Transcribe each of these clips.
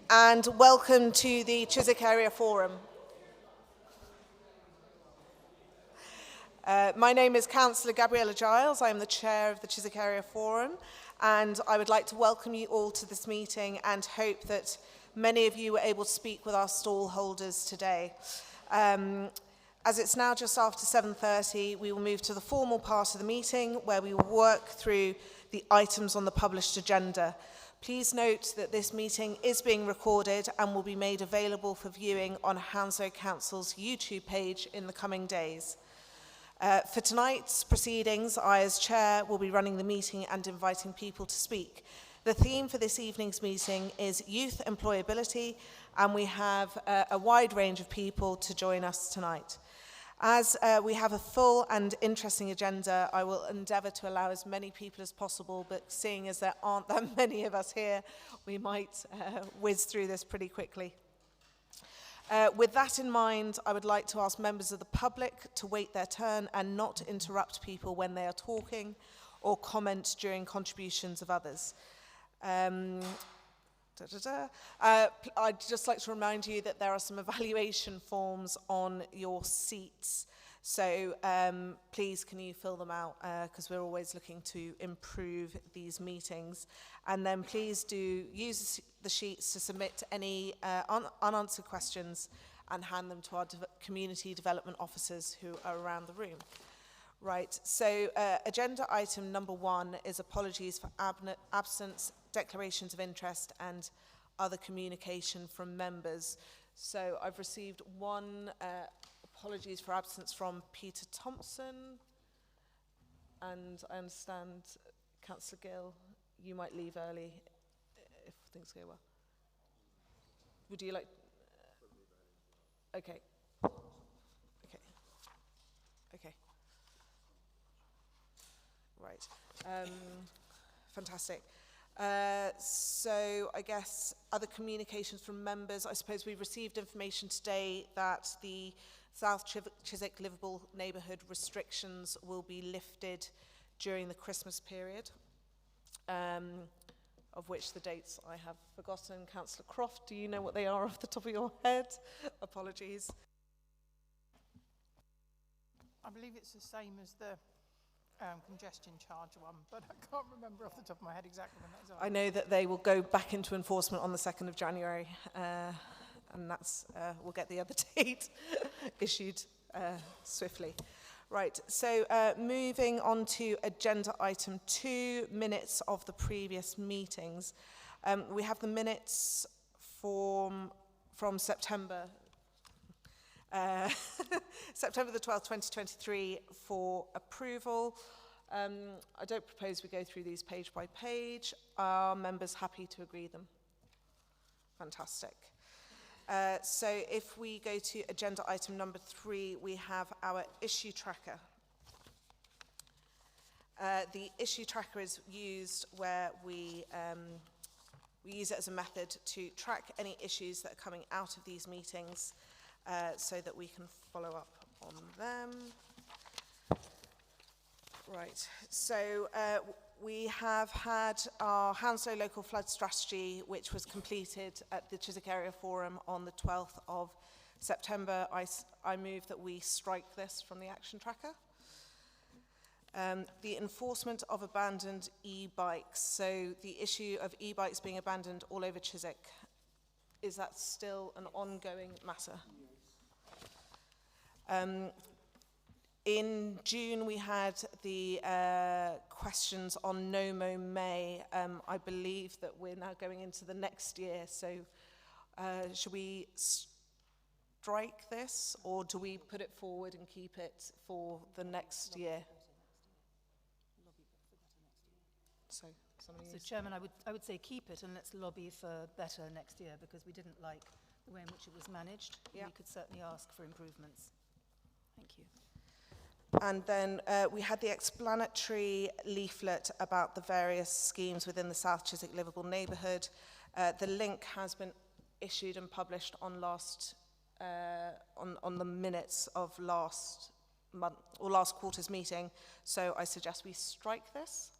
And welcome to the Chiswick Area Forum. My name is Councillor Gabriella Giles. I am the chair of the Chiswick Area Forum, and I would like to welcome you all to this meeting and hope that many of you were able to speak with our stall holders today. As it's now just after 7:30, we will move to the formal part of the meeting where we will work through the items on the published agenda. Please note that this meeting is being recorded and will be made available for viewing on Hounslow Council's YouTube page in the coming days. For tonight's proceedings, I as chair will be running the meeting and inviting people to speak. The theme for this evening's meeting is youth employability, and we have a wide range of people to join us tonight. As we have a full and interesting agenda, I will endeavour to allow as many people as possible, but seeing as there aren't that many of us here, we might whiz through this pretty quickly. With that in mind, I would like to ask members of the public to wait their turn and not interrupt people when they are talking or comment during contributions of others. I'd just like to remind you that there are some evaluation forms on your seats, so please can you fill them out, because we're always looking to improve these meetings. And then please do use the sheets to submit any unanswered questions and hand them to our community development officers who are around the room. Right, so agenda item number 1 is apologies for absence, declarations of interest and other communication from members. So I've received one apologies for absence from Peter Thompson, and I understand, Councillor Gill, you might leave early if things go well. Would you like... Okay. Okay. Okay. Right. Fantastic. So I guess other communications from members. I suppose we've received information today that the South Chiswick livable neighbourhood restrictions will be lifted during the Christmas period, of which the dates I have forgotten. Councillor Croft, do you know what they are off the top of your head? Apologies. I believe it's the same as the congestion charge one, but I can't remember off the top of my head exactly when that's on. I know that they will go back into enforcement on the 2nd of January, and that's we'll get the other date issued swiftly. Right, so moving on to agenda item 2, minutes of the previous meetings. We have the minutes from September. September the 12th, 2023 for approval. I don't propose we go through these page by page. Are members happy to agree them? Fantastic. So if we go to agenda item number 3, we have our issue tracker. The issue tracker is used where we use it as a method to track any issues that are coming out of these meetings, so that we can follow up on them. Right, so we have had our Hounslow Local Flood Strategy, which was completed at the Chiswick Area Forum on the 12th of September. I move that we strike this from the action tracker. The enforcement of abandoned e-bikes. So the issue of e-bikes being abandoned all over Chiswick, is that still an ongoing matter? In June, we had the questions on No Mo May. I believe that we're now going into the next year, so should we strike this, or do we put it forward and keep it for the next year? So, Chairman, I would say keep it and let's lobby for better next year, because we didn't like the way in which it was managed. Yeah. We could certainly ask for improvements. Thank you. And then we had the explanatory leaflet about the various schemes within the South Chiswick livable neighbourhood. The link has been issued and published on on the minutes of last month or last quarter's meeting. So I suggest we strike this.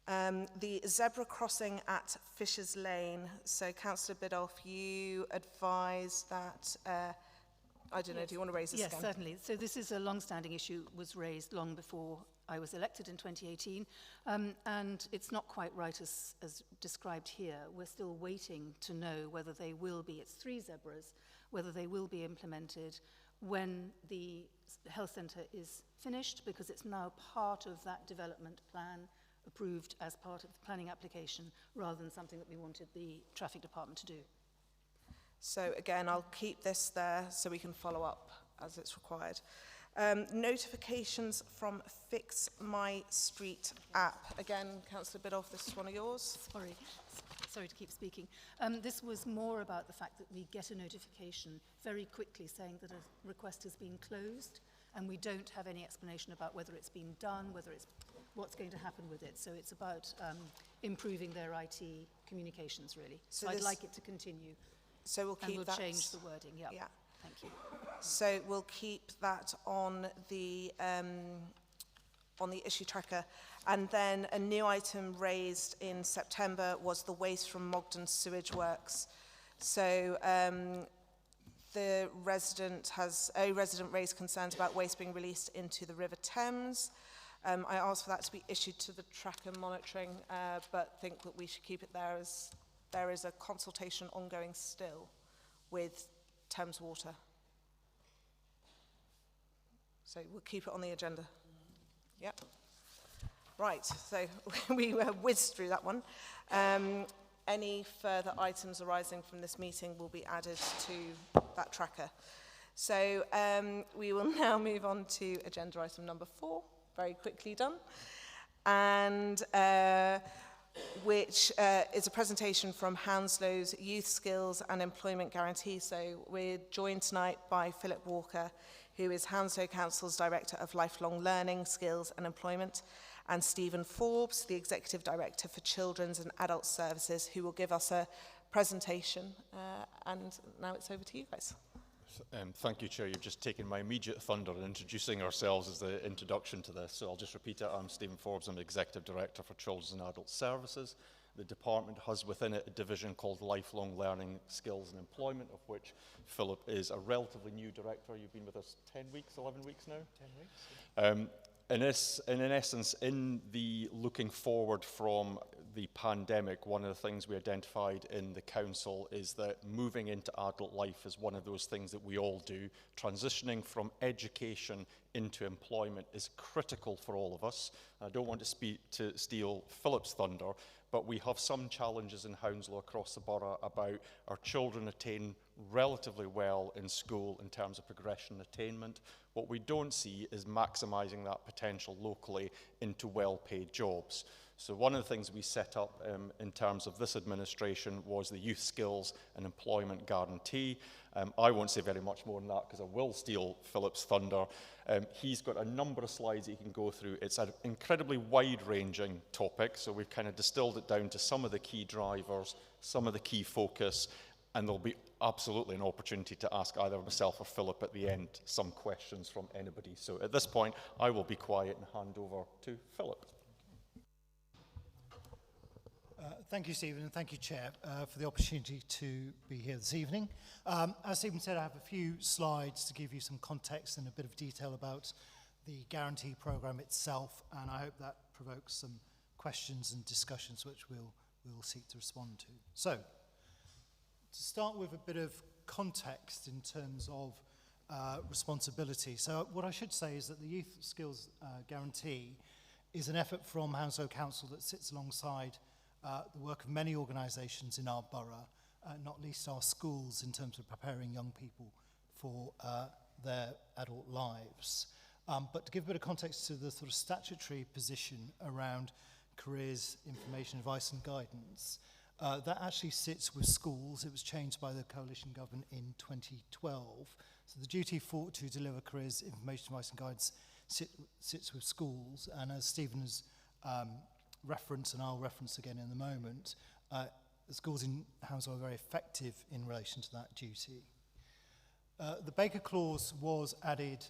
The zebra crossing at Fisher's Lane. So, Councillor Biddulph, you advised that, I don't know, do you want to raise this again? Yes, certainly. So this is a long-standing issue, was raised long before I was elected in 2018, and it's not quite right as described here. We're still waiting to know whether they will be, it's 3 zebras, whether they will be implemented when the health centre is finished, because it's now part of that development plan approved as part of the planning application, rather than something that we wanted the traffic department to do. So again, I'll keep this there so we can follow up as it's required. Notifications from Fix My Street app. Again, Councillor Biddulph, this is one of yours. Sorry to keep speaking. This was more about the fact that we get a notification very quickly saying that a request has been closed, and we don't have any explanation about whether it's been done, what's going to happen with it. So it's about improving their IT communications, really. So I'd like it to continue. So we'll keep that. And we'll change the wording, yeah. Thank you. So we'll keep that on the issue tracker. And then a new item raised in September was the waste from Mogden sewage works. So a resident raised concerns about waste being released into the River Thames. I asked for that to be issued to the tracker monitoring, but think that we should keep it there as there is a consultation ongoing still with Thames Water. So we'll keep it on the agenda. Yep. Right, so we whizzed through that one. Any further items arising from this meeting will be added to that tracker. So we will now move on to agenda item number 4, very quickly done, and which is a presentation from Hounslow's Youth Skills and Employment Guarantee. So we're joined tonight by Philip Walker, who is Hounslow Council's Director of Lifelong Learning, Skills and Employment, and Stephen Forbes, the Executive Director for Children's and Adult Services, who will give us a presentation. And now it's over to you guys. Thank you, Chair. You've just taken my immediate thunder in introducing ourselves as the introduction to this. So I'll just repeat it. I'm Stephen Forbes. I'm the Executive Director for Children's and Adult Services. The department has within it a division called Lifelong Learning, Skills and Employment, of which Philip is a relatively new director. You've been with us 10 weeks, 11 weeks now? 10 weeks. In essence, in the looking forward from the pandemic, one of the things we identified in the council is that moving into adult life is one of those things that we all do. Transitioning from education into employment is critical for all of us. I don't want to steal Philip's thunder, but we have some challenges in Hounslow across the borough about our children attain relatively well in school in terms of progression and attainment. What we don't see is maximising that potential locally into well-paid jobs. So one of the things we set up in terms of this administration was the Youth Skills and Employment Guarantee. I won't say very much more than that because I will steal Philip's thunder. He's got a number of slides that he can go through. It's an incredibly wide-ranging topic, so we've kind of distilled it down to some of the key drivers, some of the key focus, and there'll be absolutely an opportunity to ask either myself or Philip at the end some questions from anybody. So at this point, I will be quiet and hand over to Philip. Thank you, Stephen, and thank you, Chair, for the opportunity to be here this evening. As Stephen said, I have a few slides to give you some context and a bit of detail about the guarantee programme itself, and I hope that provokes some questions and discussions which we'll seek to respond to. So, to start with a bit of context in terms of responsibility. So what I should say is that the Youth Skills Guarantee is an effort from Hounslow Council that sits alongside the work of many organisations in our borough, not least our schools, in terms of preparing young people for their adult lives. But to give a bit of context to the sort of statutory position around careers, information, advice and guidance, that actually sits with schools. It was changed by the coalition government in 2012. So the duty to deliver careers, information, advice and guidance sits with schools. And as Stephen has referenced, and I'll reference again in a moment, the schools in Hounslow are very effective in relation to that duty. The Baker Clause was added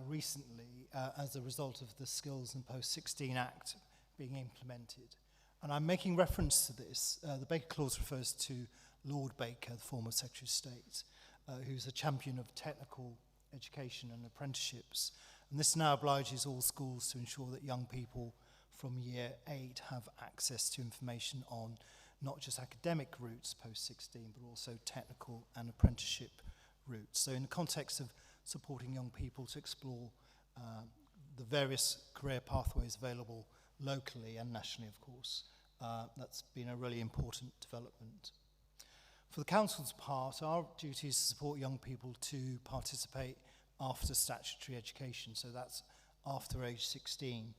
recently as a result of the Skills and Post 16 Act being implemented. And I'm making reference to this. The Baker Clause refers to Lord Baker, the former Secretary of State, who's a champion of technical education and apprenticeships. And this now obliges all schools to ensure that young people from year 8 have access to information on not just academic routes post-16, but also technical and apprenticeship routes. So in the context of supporting young people to explore the various career pathways available locally and nationally, of course, that's been a really important development. For the Council's part, our duty is to support young people to participate after statutory education, so that's after age 16,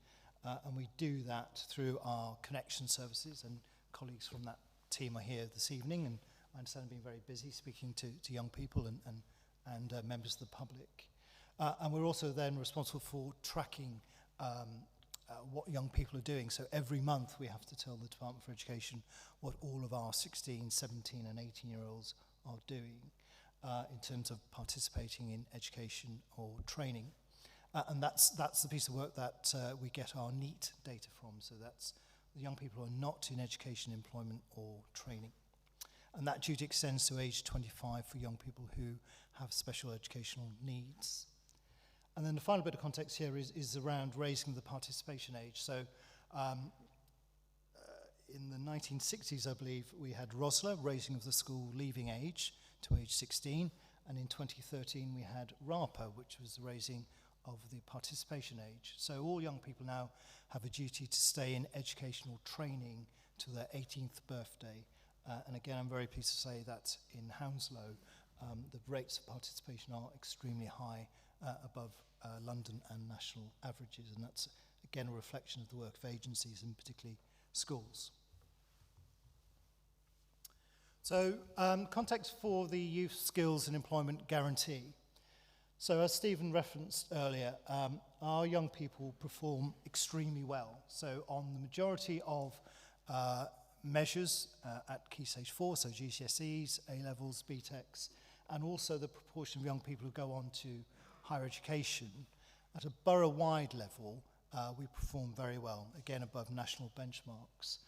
and we do that through our connection services, and colleagues from that team are here this evening, and I understand being very busy speaking to young people and members of the public. And we're also then responsible for tracking what young people are doing. So every month we have to tell the Department for Education what all of our 16, 17 and 18-year-olds are doing in terms of participating in education or training. And that's the piece of work that we get our NEET data from. So that's the young people who are not in education, employment or training. And that duty extends to age 25 for young people who have special educational needs. And then the final bit of context here is around raising the participation age. So in the 1960s, I believe, we had ROSLA, raising of the school leaving age to age 16. And in 2013, we had RAPA, which was the raising of the participation age. So all young people now have a duty to stay in educational training to their 18th birthday. And again, I'm very pleased to say that in Hounslow, the rates of participation are extremely high, above London and national averages, and that's again a reflection of the work of agencies and particularly schools. So context for the Youth Skills and Employment Guarantee. So as Stephen referenced earlier, our young people perform extremely well. So on the majority of measures at Key Stage 4, so GCSEs, A-levels, BTECs, and also the proportion of young people who go on to higher education, at a borough-wide level, we perform very well, again above national benchmarks.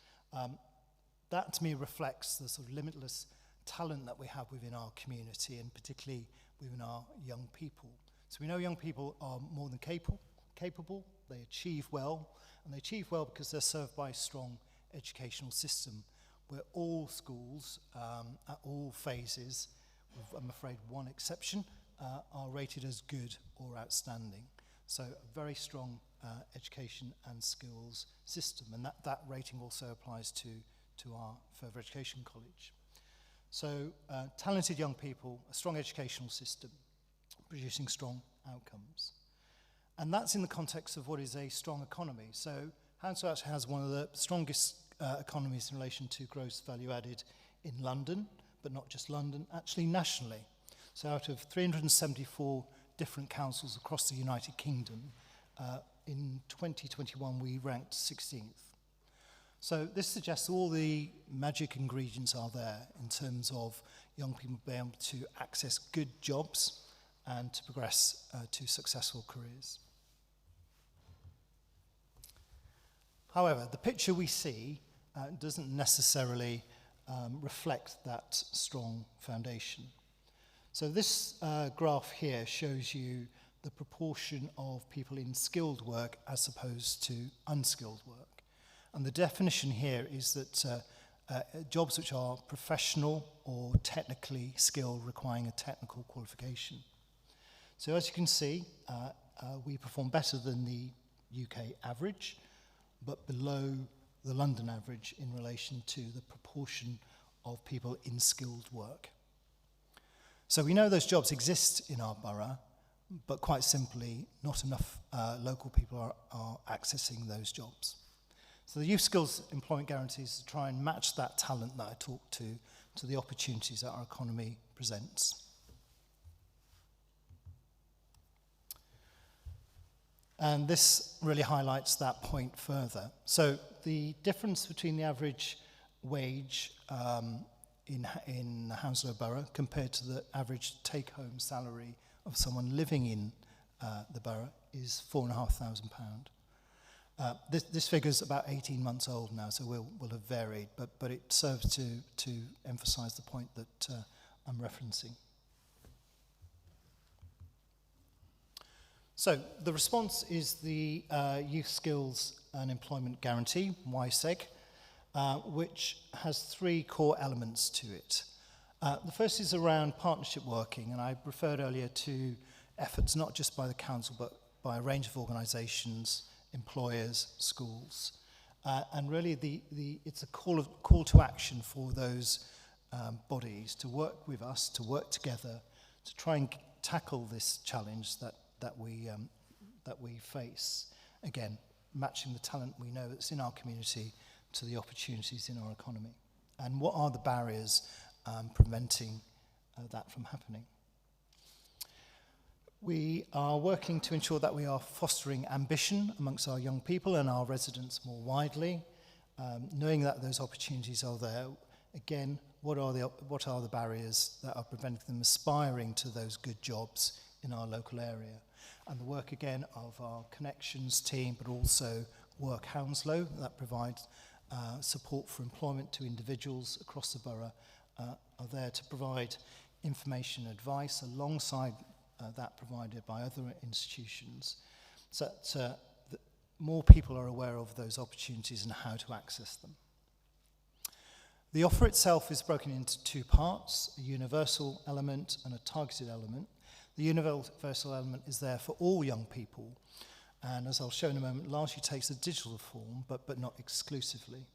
That to me reflects the sort of limitless talent that we have within our community, and particularly within our young people. So we know young people are more than capable, they achieve well, and they achieve well because they're served by a strong educational system where all schools at all phases, with, I'm afraid, one exception, are rated as good or outstanding. So a very strong education and skills system, and that rating also applies to our further education college. So talented young people, a strong educational system, producing strong outcomes. And that's in the context of what is a strong economy. So Hounslow actually has one of the strongest economies in relation to gross value added in London, but not just London, actually nationally. So out of 374 different councils across the United Kingdom, in 2021 we ranked 16th. So this suggests all the magic ingredients are there in terms of young people being able to access good jobs and to progress to successful careers. However, the picture we see doesn't necessarily reflect that strong foundation. So this graph here shows you the proportion of people in skilled work as opposed to unskilled work. And the definition here is that jobs which are professional or technically skilled, requiring a technical qualification. So as you can see, we perform better than the UK average, but below the London average in relation to the proportion of people in skilled work. So we know those jobs exist in our borough, but quite simply, not enough local people are accessing those jobs. So the Youth Skills Employment Guarantee is to try and match that talent that I talked to the opportunities that our economy presents. And this really highlights that point further. So the difference between the average wage in Hounslow Borough compared to the average take-home salary of someone living in the borough is £4,500. This figure's about 18 months old now, so will have varied, but it serves to emphasise the point that I'm referencing. So the response is the Youth Skills and Employment Guarantee, YSEG, which has 3 core elements to it. The first is around partnership working, and I referred earlier to efforts not just by the council but by a range of organisations, employers, schools, and really it's a call to action for those bodies to work with us, to work together, to try and tackle this challenge that we face. Again, matching the talent we know that's in our community to the opportunities in our economy, and what are the barriers preventing that from happening. We are working to ensure that we are fostering ambition amongst our young people and our residents more widely, knowing that those opportunities are there. Again, what are the barriers that are preventing them aspiring to those good jobs in our local area? And the work again of our connections team, but also Work Hounslow, that provides support for employment to individuals across the borough, are there to provide information and advice alongside that provided by other institutions, so that more people are aware of those opportunities and how to access them. The offer itself is broken into 2 parts, a universal element and a targeted element. The universal element is there for all young people, and as I'll show in a moment, largely takes a digital form, but not exclusively.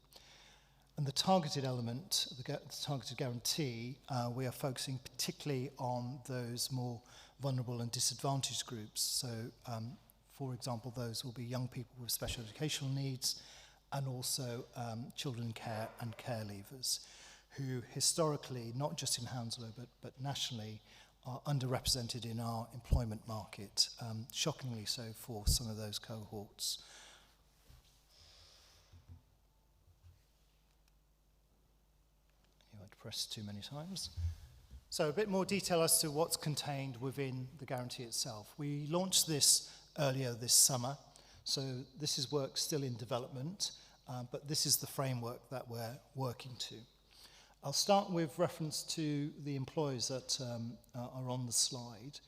And the targeted element, the targeted guarantee, we are focusing particularly on those more vulnerable and disadvantaged groups. So, for example, those will be young people with special educational needs, and also children in care and care leavers, who historically, not just in Hounslow, but nationally, are underrepresented in our employment market, shockingly so for some of those cohorts. You had to press too many times. So a bit more detail as to what's contained within the guarantee itself. We launched this earlier this summer, so this is work still in development, but this is the framework that we're working to. I'll start with reference to the employers that are on the slide,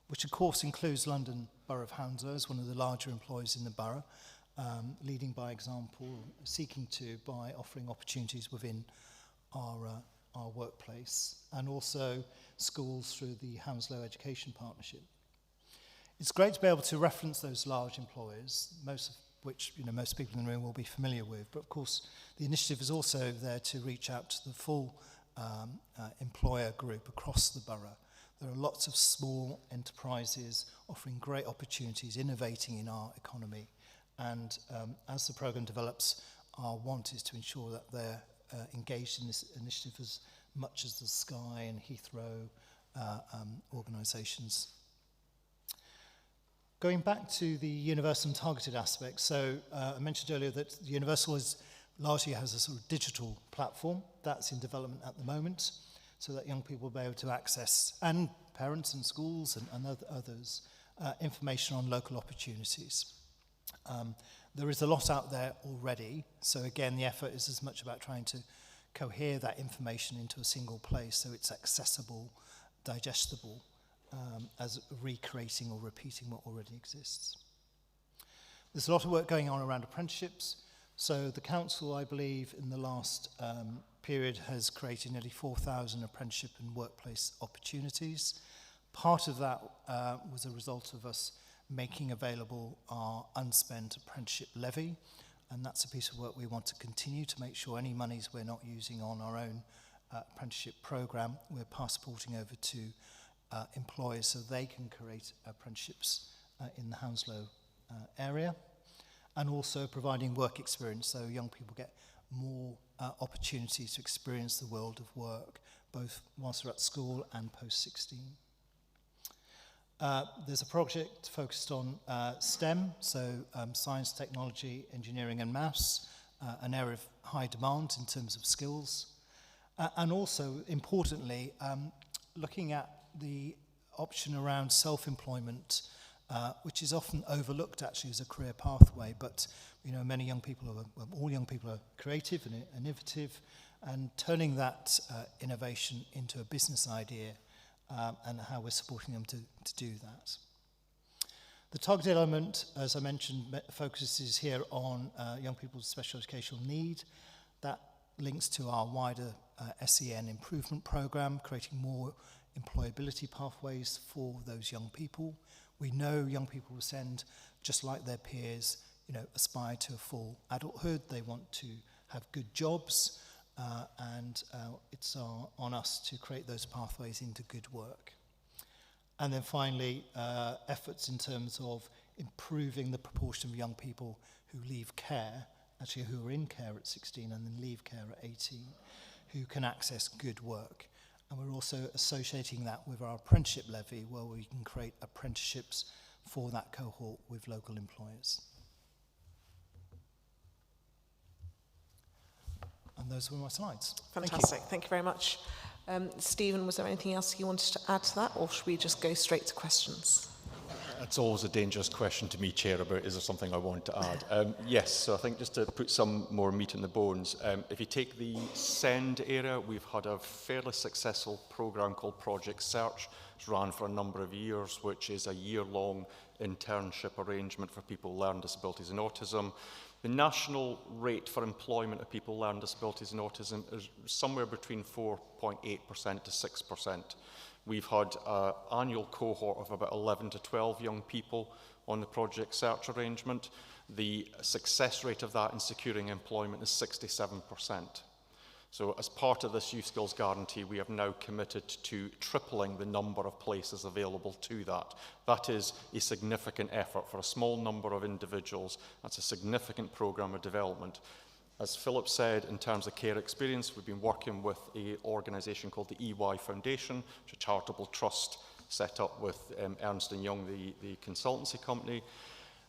which of course includes London Borough of Hounslow as one of the larger employers in the borough, leading by example, seeking to by offering opportunities within our workplace, and also schools through the Hounslow Education Partnership. It's great to be able to reference those large employers, most of which most people in the room will be familiar with, but of course the initiative is also there to reach out to the full employer group across the borough. There are lots of small enterprises offering great opportunities, innovating in our economy, and as the programme develops, our want is to ensure that they're engaged in this initiative as much as the Sky and Heathrow organisations. Going back to the universal and targeted aspect, so I mentioned earlier that the universal largely has a sort of digital platform that's in development at the moment, so that young people will be able to access, and parents and schools and others, information on local opportunities. There is a lot out there already, so again the effort is as much about trying to cohere that information into a single place so it's accessible, digestible, as recreating or repeating what already exists. There's a lot of work going on around apprenticeships. So the council, I believe, in the last period has created nearly 4,000 apprenticeship and workplace opportunities. Part of that was a result of us making available our unspent apprenticeship levy, and that's a piece of work we want to continue to make sure any monies we're not using on our own apprenticeship programme, we're passporting over to employers so they can create apprenticeships in the Hounslow area, and also providing work experience so young people get more opportunities to experience the world of work, both whilst they're at school and post-16. There's a project focused on STEM, so science, technology, engineering and maths, an area of high demand in terms of skills, and also, importantly, looking at the option around self-employment which is often overlooked actually as a career pathway. But many young people, all young people are creative and innovative, and turning that innovation into a business idea and how we're supporting them to do that. The targeted element, as I mentioned, focuses here on young people's special educational need. That links to our wider SEN improvement program, creating more employability pathways for those young people. We know young people with SEND, just like their peers, aspire to a full adulthood. They want to have good jobs, and it's on us to create those pathways into good work. And then finally, efforts in terms of improving the proportion of young people who leave care, actually who are in care at 16 and then leave care at 18, who can access good work. And we're also associating that with our apprenticeship levy, where we can create apprenticeships for that cohort with local employers. And those were my slides. Fantastic. Thank you very much. Stephen, was there anything else you wanted to add to that, or should we just go straight to questions? It's always a dangerous question to me, Chair, about is there something I want to add? Yes, so I think just to put some more meat in the bones, if you take the SEND area, we've had a fairly successful programme called Project Search. It's run for a number of years, which is a year-long internship arrangement for people with learning disabilities and autism. The national rate for employment of people with learning disabilities and autism is somewhere between 4.8% to 6%. We've had an annual cohort of about 11 to 12 young people on the Project Search arrangement. The success rate of that in securing employment is 67%. So as part of this Youth Skills Guarantee, we have now committed to tripling the number of places available to that. That is a significant effort for a small number of individuals. That's a significant programme of development. As Philip said, in terms of care experience, we've been working with an organisation called the EY Foundation, which is a charitable trust set up with Ernst & Young, the consultancy company.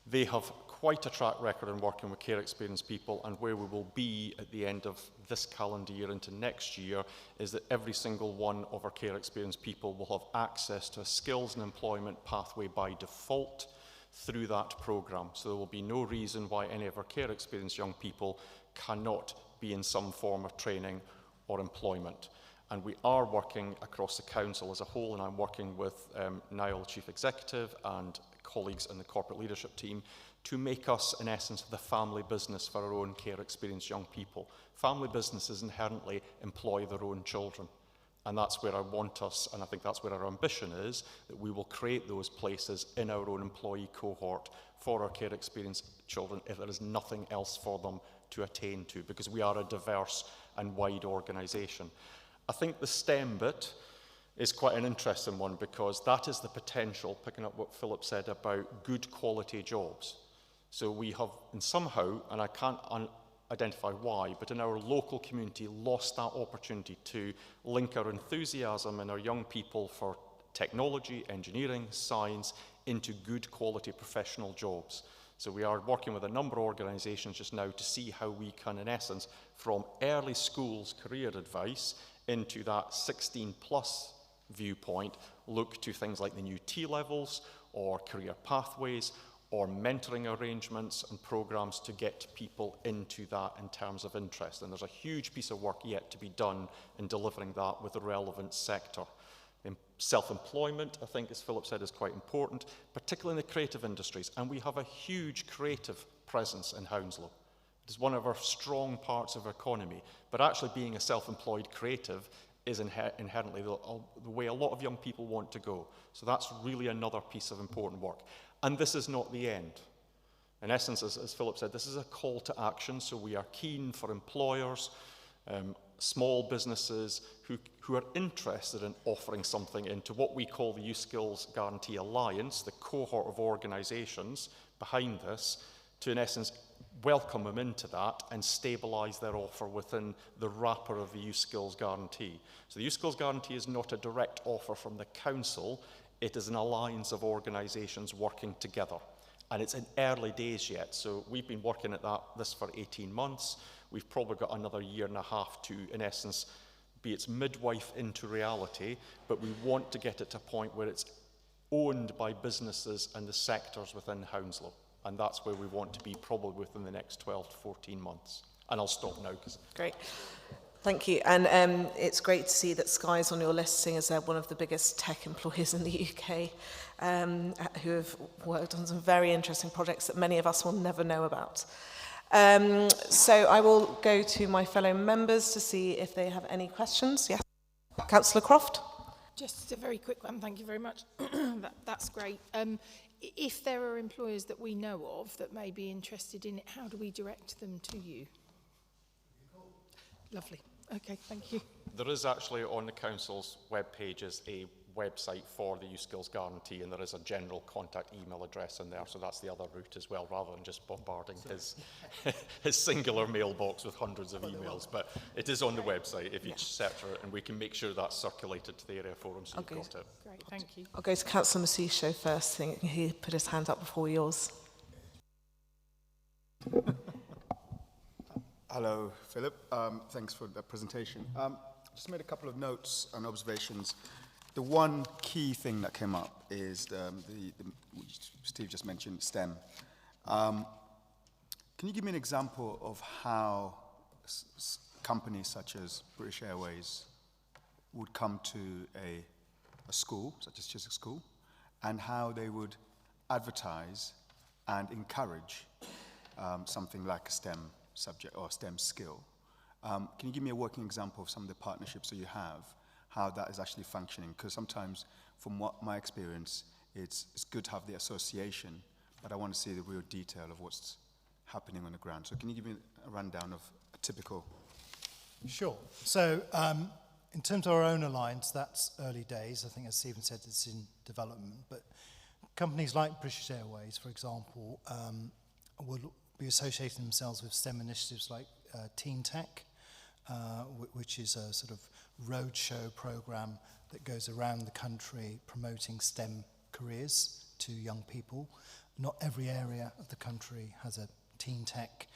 They have quite a track record in working with care experienced people, and where we will be at the end of this calendar year into next year is that every single one of our care experienced people will have access to a skills and employment pathway by default through that programme. So there will be no reason why any of our care experienced young people cannot be in some form of training or employment. And we are working across the council as a whole, and I'm working with Niall, Chief Executive, and colleagues in the corporate leadership team to make us, in essence, the family business for our own care experienced young people. Family businesses inherently employ their own children. And that's where I want us, and I think that's where our ambition is, that we will create those places in our own employee cohort for our care experienced children if there is nothing else for them to attain to, because we are a diverse and wide organisation. I think the STEM bit is quite an interesting one, because that is the potential, picking up what Philip said about good quality jobs. So we have, and somehow, and I can't identify why, but in our local community lost that opportunity to link our enthusiasm and our young people for technology, engineering, science into good quality professional jobs. So we are working with a number of organisations just now to see how we can, in essence, from early schools career advice into that 16 plus viewpoint, look to things like the new T-levels or career pathways or mentoring arrangements and programs to get people into that in terms of interest. And there's a huge piece of work yet to be done in delivering that with the relevant sector. Self-employment, I think, as Philip said, is quite important, particularly in the creative industries. And we have a huge creative presence in Hounslow. It is one of our strong parts of our economy. But actually being a self-employed creative is inherently the way a lot of young people want to go. So that's really another piece of important work. And this is not the end. In essence, as Philip said, this is a call to action, so we are keen for employers, small businesses who are interested in offering something into what we call the Youth Skills Guarantee Alliance, the cohort of organisations behind this, to in essence welcome them into that and stabilise their offer within the wrapper of the Youth Skills Guarantee. So the Youth Skills Guarantee is not a direct offer from the council, it is an alliance of organisations working together. And it's in early days yet, so we've been working at this for 18 months. We've probably got another year and a half to, in essence, be its midwife into reality, but we want to get it to a point where it's owned by businesses and the sectors within Hounslow. And that's where we want to be probably within the next 12 to 14 months. And I'll stop now. Great. Thank you. And it's great to see that Sky's on your list, seeing as they're one of the biggest tech employers in the UK, who have worked on some very interesting projects that many of us will never know about. So I will go to my fellow members to see if they have any questions. Yes, Councillor Croft. Just a very quick one, thank you very much. That's great. If there are employers that we know of that may be interested in it, how do we direct them to you? Lovely. Okay, thank you. There is actually on the Council's web pages a website for the Youth Skills Guarantee, and there is a general contact email address in there, so that's the other route as well, rather than just bombarding his singular mailbox with hundreds of emails. But it is on the website if you search for it, and we can make sure that's circulated to the area forum so you've got it. Great, thank you. I'll go to Councillor Masisho first. I think he put his hand up before yours. Hello, Philip. Thanks for that presentation. Just made a couple of notes and observations. The one key thing that came up is which Steve just mentioned, STEM. Can you give me an example of how companies such as British Airways would come to a school, such as Chiswick School, and how they would advertise and encourage something like a STEM subject or STEM skill? Can you give me a working example of some of the partnerships that you have, how that is actually functioning? Because sometimes, from what my experience, it's good to have the association, but I want to see the real detail of what's happening on the ground. So can you give me a rundown of a typical? Sure. So in terms of our own alliance, that's early days. I think, as Stephen said, it's in development. But companies like British Airways, for example, will be associating themselves with STEM initiatives like Teen Tech, which is a sort of roadshow program that goes around the country promoting STEM careers to young people. Not every area of the country has a Teen Tech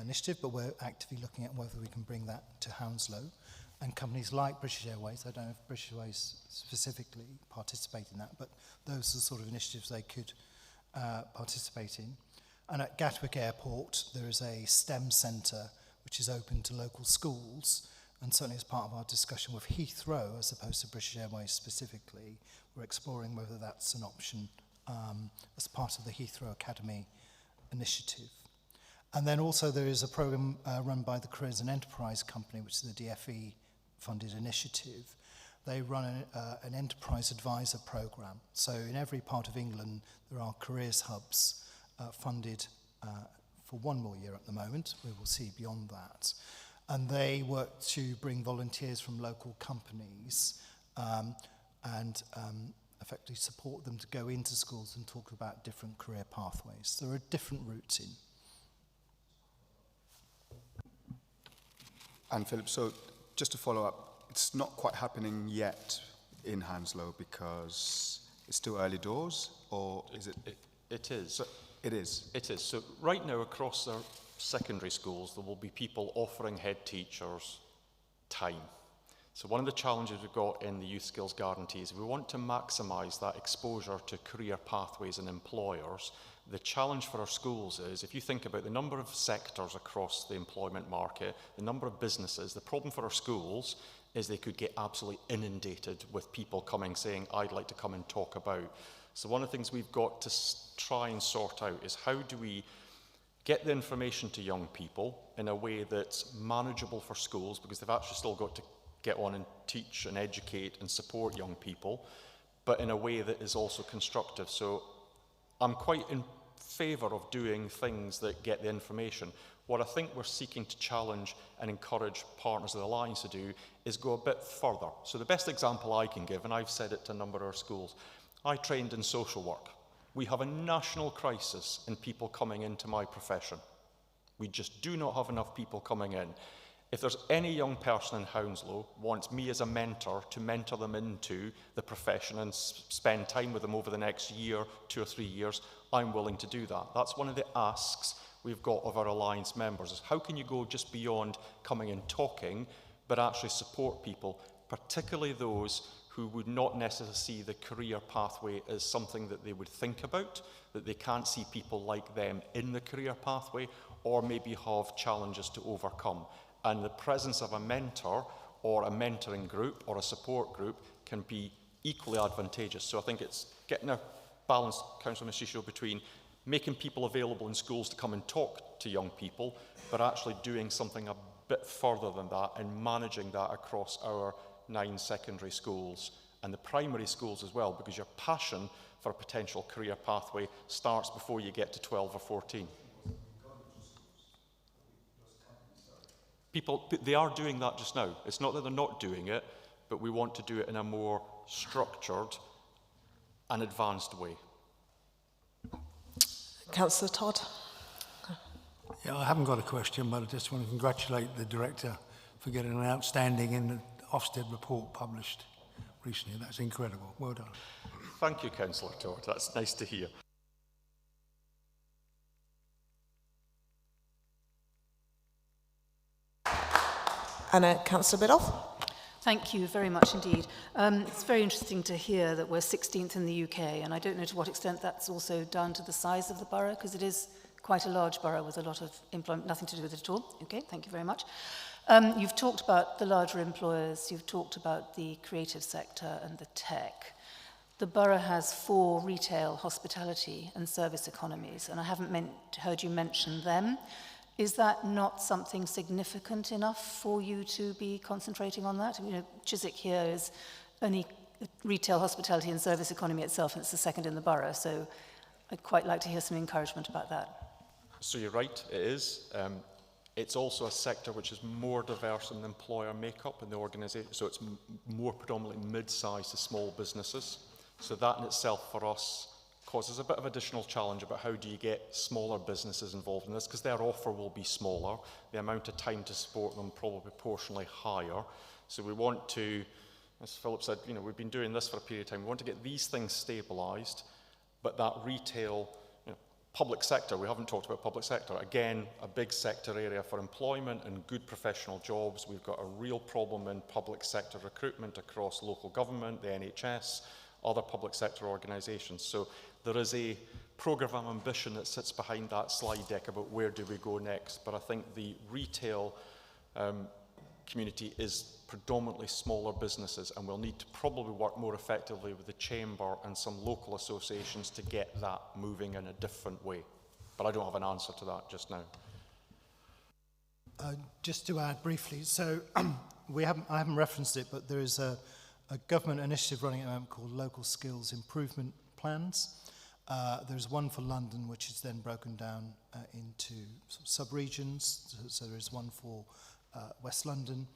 initiative, but we're actively looking at whether we can bring that to Hounslow. And companies like British Airways, I don't know if British Airways specifically participate in that, but those are the sort of initiatives they could participate in. And at Gatwick Airport, there is a STEM centre which is open to local schools. And certainly as part of our discussion with Heathrow, as opposed to British Airways specifically, we're exploring whether that's an option as part of the Heathrow Academy initiative. And then also there is a programme run by the Careers and Enterprise Company, which is the DFE-funded initiative. They run an enterprise advisor programme. So in every part of England, there are careers hubs funded for one more year at the moment. We will see beyond that. And they work to bring volunteers from local companies and effectively support them to go into schools and talk about different career pathways. There are different routes in. And Philip, so just to follow up, it's not quite happening yet in Hounslow because it's still early doors, or is it? It is. So, it is. It is. So right now across our secondary schools, there will be people offering head teachers time. So one of the challenges we've got in the Youth Skills Guarantee is we want to maximise that exposure to career pathways and employers. The challenge for our schools is, if you think about the number of sectors across the employment market, the number of businesses, the problem for our schools is they could get absolutely inundated with people coming saying, I'd like to come and talk about. So one of the things we've got to try and sort out is how do we get the information to young people in a way that's manageable for schools, because they've actually still got to get on and teach and educate and support young people, but in a way that is also constructive. So I'm quite in favour of doing things that get the information. What I think we're seeking to challenge and encourage partners of the Alliance to do is go a bit further. So the best example I can give, and I've said it to a number of our schools, I trained in social work. We have a national crisis in people coming into my profession. We just do not have enough people coming in. If there's any young person in Hounslow wants me as a mentor to mentor them into the profession and spend time with them over the next year, 2 or 3 years, I'm willing to do that. That's one of the asks we've got of our Alliance members, is how can you go just beyond coming and talking, but actually support people particularly those who would not necessarily see the career pathway as something that they would think about, that they can't see people like them in the career pathway, or maybe have challenges to overcome. And the presence of a mentor or a mentoring group or a support group can be equally advantageous. So I think it's getting a balance, Councillor Missisho, between making people available in schools to come and talk to young people, but actually doing something a bit further than that and managing that across our 9 secondary schools and the primary schools as well, because your passion for a potential career pathway starts before you get to 12 or 14. People, they are doing that just now. It's not that they're not doing it, but we want to do it in a more structured and advanced way. Councillor Todd. Yeah, I haven't got a question, but I just want to congratulate the director for getting an outstanding in the Ofsted report published recently. That's incredible. Well done. Thank you, Councillor Todd. That's nice to hear. And Councillor Biddulph. Thank you very much indeed. It's very interesting to hear that we're 16th in the UK, and I don't know to what extent that's also down to the size of the borough, because it is quite a large borough with a lot of employment, nothing to do with it at all. Okay, thank you very much. You've talked about the larger employers, you've talked about the creative sector and the tech. The borough has 4 retail, hospitality and service economies, and I haven't heard you mention them. Is that not something significant enough for you to be concentrating on that? You know, Chiswick here is only retail, hospitality and service economy itself, and it's the second in the borough, so I'd quite like to hear some encouragement about that. So you're right, it is. It's also a sector which is more diverse in the employer makeup in the organisation, so it's more predominantly mid-sized to small businesses. So that in itself for us causes a bit of additional challenge about how do you get smaller businesses involved in this, because their offer will be smaller, the amount of time to support them probably proportionally higher. So we want to, as Philip said, you know, we've been doing this for a period of time, we want to get these things stabilised, but that retail, you know, public sector, we haven't talked about public sector, again, a big sector area for employment and good professional jobs. We've got a real problem in public sector recruitment across local government, the NHS, other public sector organisations. So there is a programme of ambition that sits behind that slide deck about where do we go next. But I think the retail community is predominantly smaller businesses, and we'll need to probably work more effectively with the Chamber and some local associations to get that moving in a different way. But I don't have an answer to that just now. Just to add briefly, so I haven't referenced it, but there is a government initiative running at the moment called Local Skills Improvement Plans. There's one for London, which is then broken down into sort of sub-regions. So there is one for West London.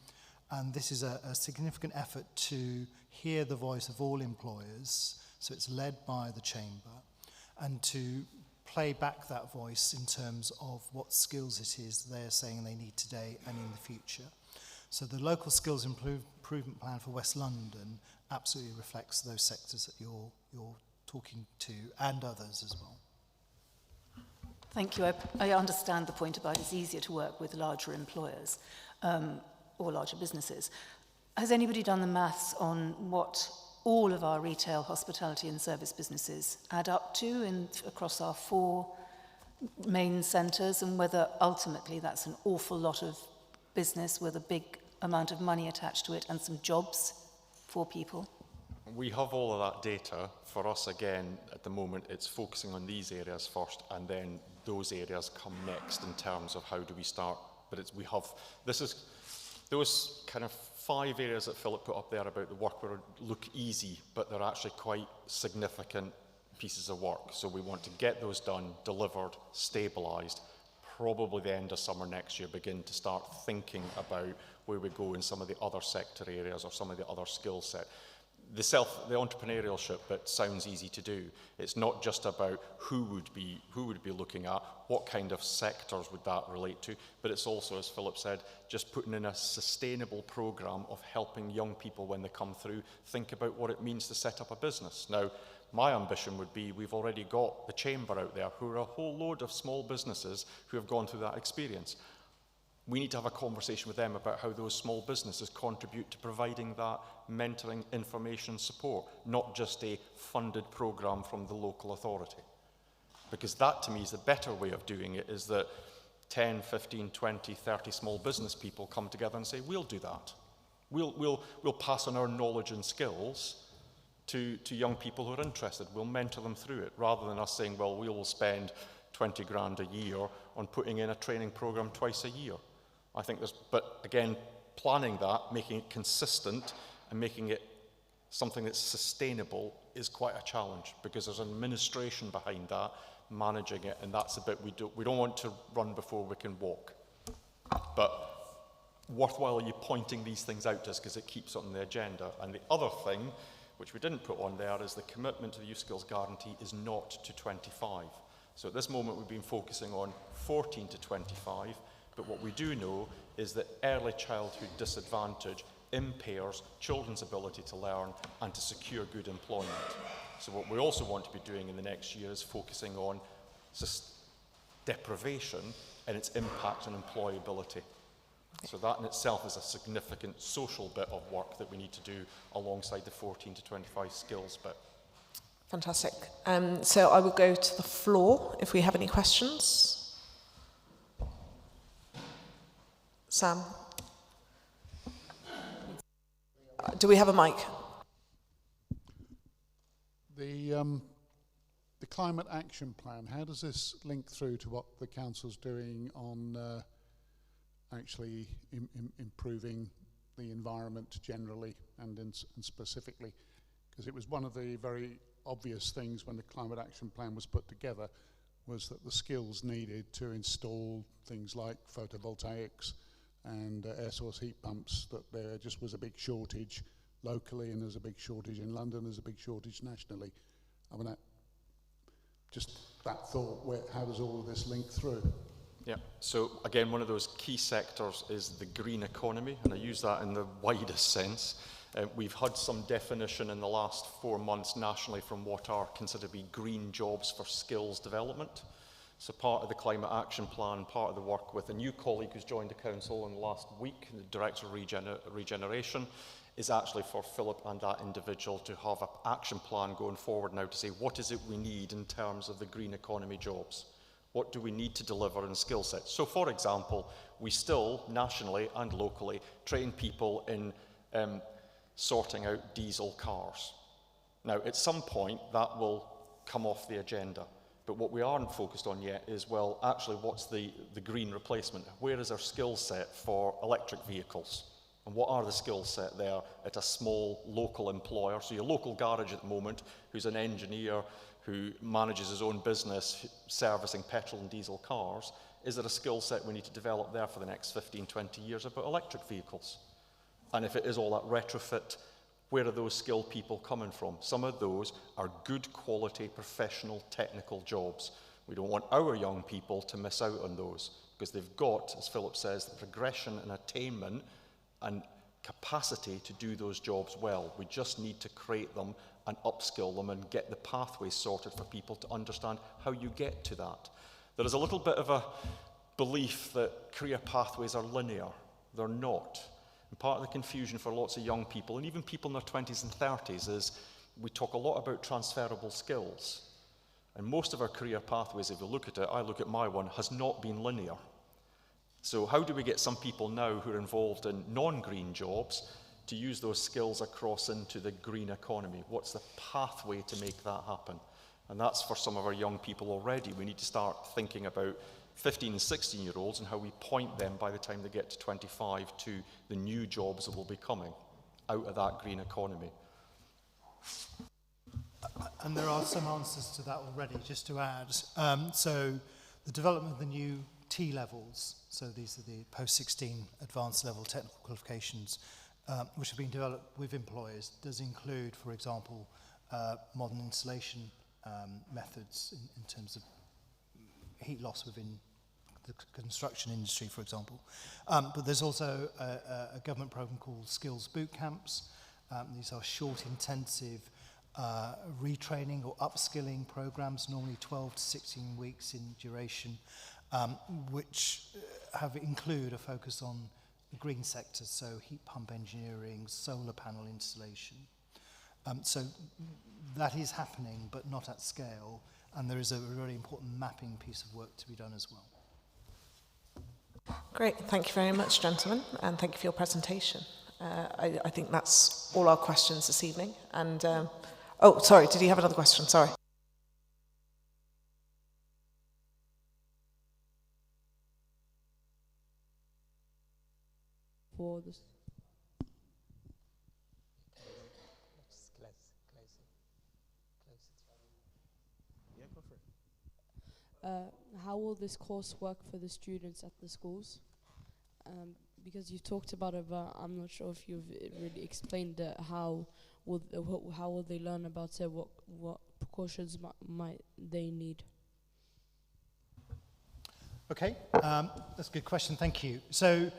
And this is a significant effort to hear the voice of all employers. So it's led by the Chamber, and to play back that voice in terms of what skills it is they're saying they need today and in the future. So the Local Skills Improvement Plan for West London absolutely reflects those sectors that you're talking to, and others as well. Thank you. I understand the point about it's easier to work with larger employers or larger businesses. Has anybody done the maths on what all of our retail, hospitality and service businesses add up to across our 4 main centres, and whether ultimately that's an awful lot of business with a big amount of money attached to it and some jobs for people? We have all of that data. For us, again, at the moment, it's focusing on these areas first, and then those areas come next in terms of how do we start. But this is those kind of 5 areas that Philip put up there about the work where look easy, but they're actually quite significant pieces of work. So we want to get those done, delivered, stabilised, probably the end of summer next year, begin to start thinking about where we go in some of the other sector areas or some of the other skill set. The entrepreneurship bit sounds easy to do. It's not just about who would be looking at, what kind of sectors would that relate to, but it's also, as Philip said, just putting in a sustainable programme of helping young people when they come through think about what it means to set up a business. Now, my ambition would be we've already got the Chamber out there who are a whole load of small businesses who have gone through that experience. we need to have a conversation with them about how those small businesses contribute to providing that mentoring, information, support, not just a funded programme from the local authority. Because that, to me, is the better way of doing it, is that 10, 15, 20, 30 small business people come together and say, we'll do that. We'll pass on our knowledge and skills to young people who are interested. We'll mentor them through it, rather than us saying, well, we will spend 20 grand a year on putting in a training programme twice a year. I think there's, but again, planning that, making it consistent and making it something that's sustainable is quite a challenge, because there's an administration behind that, managing it, and that's a bit we don't want to run before we can walk. But worthwhile you pointing these things out to us, because it keeps it on the agenda. And the other thing, which we didn't put on there, is the commitment to the Youth Skills Guarantee is not to 25. So at this moment we've been focusing on 14 to 25, but what we do know is that early childhood disadvantage impairs children's ability to learn and to secure good employment. So what we also want to be doing in the next year is focusing on deprivation and its impact on employability. So that in itself is a significant social bit of work that we need to do alongside the 14 to 25 skills bit. Fantastic. So I will go to the floor if we have any questions. Sam? Do we have a mic? The Climate Action Plan, how does this link through to what the Council's doing on actually improving the environment generally and specifically? Because it was one of the very obvious things when the Climate Action Plan was put together, was that the skills needed to install things like photovoltaics and air source heat pumps, that there just was a big shortage locally, and there's a big shortage in London, there's a big shortage nationally. I mean, that thought, how does all of this link through? Yeah, so again, one of those key sectors is the green economy, and I use that in the widest sense. We've had some definition in the last 4 months nationally from what are considered to be green jobs for skills development. So part of the Climate Action Plan, part of the work with a new colleague who's joined the Council in the last week, the Director of Regeneration, is actually for Philip and that individual to have an action plan going forward now to say, what is it we need in terms of the green economy jobs? What do we need to deliver in skill sets? So for example, we still, nationally and locally, train people in sorting out diesel cars. Now, at some point, that will come off the agenda. But what we aren't focused on yet is, well, actually, what's the green replacement? Where is our skill set for electric vehicles? And what are the skill set there at a small local employer? So your local garage at the moment, who's an engineer, who manages his own business servicing petrol and diesel cars, is there a skill set we need to develop there for the next 15, 20 years about electric vehicles? And if it is all that retrofit, where are those skilled people coming from? Some of those are good quality professional technical jobs. We don't want our young people to miss out on those, because they've got, as Philip says, the progression and attainment and capacity to do those jobs well. We just need to create them and upskill them and get the pathways sorted for people to understand how you get to that. There is a little bit of a belief that career pathways are linear. They're not. And part of the confusion for lots of young people, and even people in their 20s and 30s, is we talk a lot about transferable skills. And most of our career pathways, if you look at it, I look at my one, has not been linear. So how do we get some people now who are involved in non-green jobs to use those skills across into the green economy? What's the pathway to make that happen? And that's for some of our young people already. We need to start thinking about 15 and 16-year-olds and how we point them by the time they get to 25 to the new jobs that will be coming out of that green economy. And there are some answers to that already, just to add. So the development of the new T-levels, so these are the post-16 advanced level technical qualifications, which have been developed with employers, does include, for example, modern insulation methods in terms of heat loss within the construction industry, for example. But there's also a government program called Skills Boot Camps. These are short, intensive retraining or upskilling programs, normally 12 to 16 weeks in duration, which include a focus on the green sector, so heat pump engineering, solar panel installation. So that is happening, but not at scale, and there is a really important mapping piece of work to be done as well. Great, thank you very much, gentlemen, and thank you for your presentation. I think that's all our questions this evening. And oh, sorry, did you have another question? Sorry. For this. How will this course work for the students at the schools? Because you've talked about it, but I'm not sure if you've really explained how will they learn about it, what precautions might they need? Okay, that's a good question, thank you. So